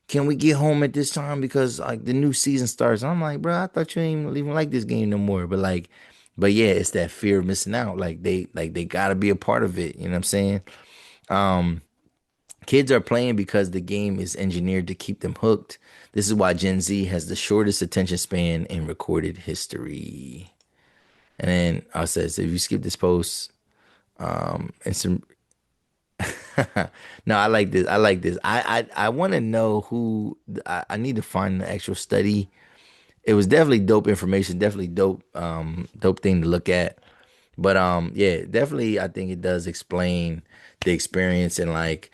can we get home at this time because like the new season starts? And I'm like, bro, I thought you ain't even like this game no more. But yeah, it's that fear of missing out. Like they gotta be a part of it. You know what I'm saying? Um, Kids are playing because the game is engineered to keep them hooked. This is why Gen Z has the shortest attention span in recorded history. And then I says, if you skip this post, and some no, I like this. I like this. I want to know who I need to find the actual study. It was definitely dope information, definitely dope thing to look at. But yeah, definitely I think it does explain the experience and like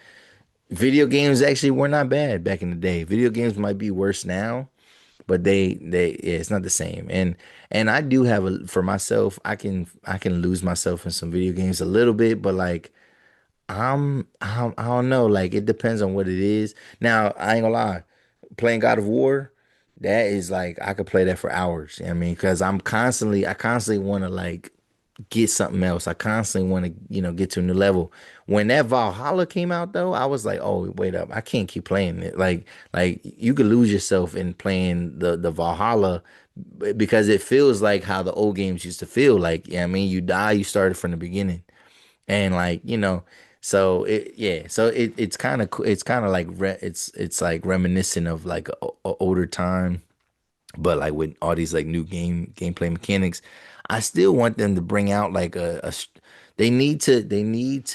video games actually were not bad back in the day. Video games might be worse now, but yeah, it's not the same. And I do have a for myself, I can lose myself in some video games a little bit, but like I don't know. Like it depends on what it is. Now, I ain't gonna lie. Playing God of War, that is like I could play that for hours. You know what I mean, because I constantly want to like get something else. I constantly want to, get to a new level. When that Valhalla came out though, I was like, oh, wait up. I can't keep playing it. Like you could lose yourself in playing the Valhalla because it feels like how the old games used to feel. Like, I mean, you die, you started from the beginning and like so it's kind of like it's like reminiscent of like a older time but like with all these like new gameplay mechanics. I still want them to bring out like they need to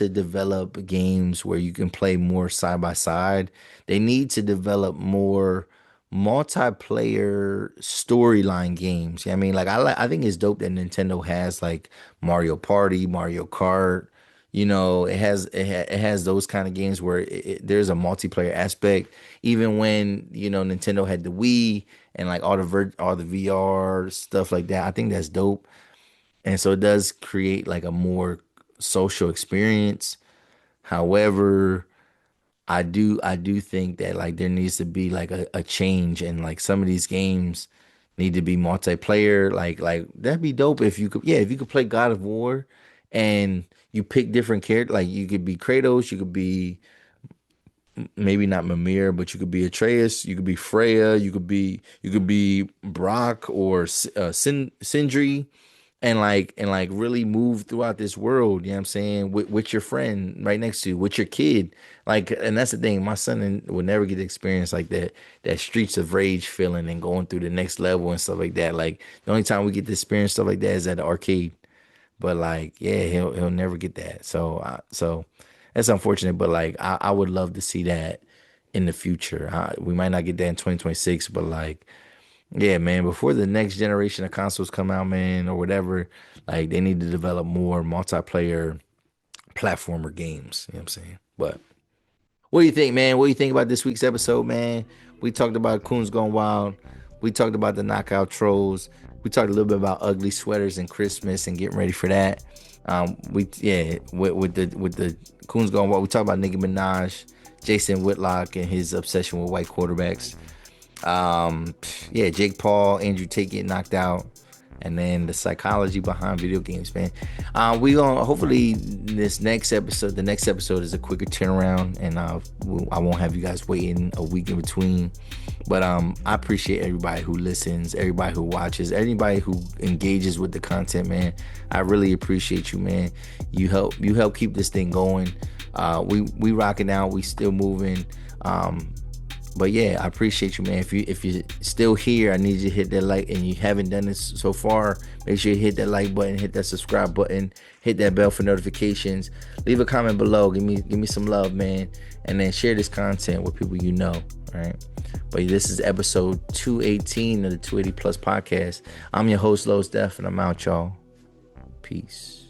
develop games where you can play more side by side. They need to develop more multiplayer storyline games. I mean, like I think it's dope that Nintendo has like Mario Party, Mario Kart. It has those kind of games where there's a multiplayer aspect. Even when Nintendo had the Wii and like all the VR stuff like that, I think that's dope. And so it does create like a more social experience. However, I do think that like there needs to be like a change, and like some of these games need to be multiplayer. Like that'd be dope if you could, yeah, if you could play God of War and you pick different characters. Like you could be Kratos, you could be maybe not Mimir, but you could be Atreus, you could be Freya, you could be Brock or Sindri, and like really move throughout this world. You know what I'm saying? With your friend right next to you, with your kid. Like, and that's the thing. My son will never get to experience like that Streets of Rage feeling and going through the next level and stuff like that. Like the only time we get to experience stuff like that is at the arcade. But like, yeah, he'll never get that. So that's unfortunate. But like, I would love to see that in the future. We might not get that in 2026, but like, yeah, man, before the next generation of consoles come out, man, or whatever, like they need to develop more multiplayer platformer games. You know what I'm saying? But what do you think, man? What do you think about this week's episode, man? We talked about Coons Gone Wild. We talked about the knockout trolls. We talked a little bit about ugly sweaters and Christmas and getting ready for that. With the Coons Gone Wild, we talked about Nicki Minaj, Jason Whitlock, and his obsession with white quarterbacks. Jake Paul, Andrew Tate get knocked out, and then the psychology behind video games, man. We gonna hopefully the next episode is a quicker turnaround, and I won't have you guys waiting a week in between. But I appreciate everybody who listens, everybody who watches, everybody who engages with the content, man. I really appreciate you, man. You help keep this thing going. We rocking out, we still moving. But yeah, I appreciate you, man. If you're still here, I need you to hit that like, and you haven't done this so far, make sure you hit that like button, hit that subscribe button, hit that bell for notifications. Leave a comment below. Give me some love, man, and then share this content with people you know. All right. But this is episode 218 of the 280 Plus podcast. I'm your host, Low Steph, and I'm out, y'all. Peace.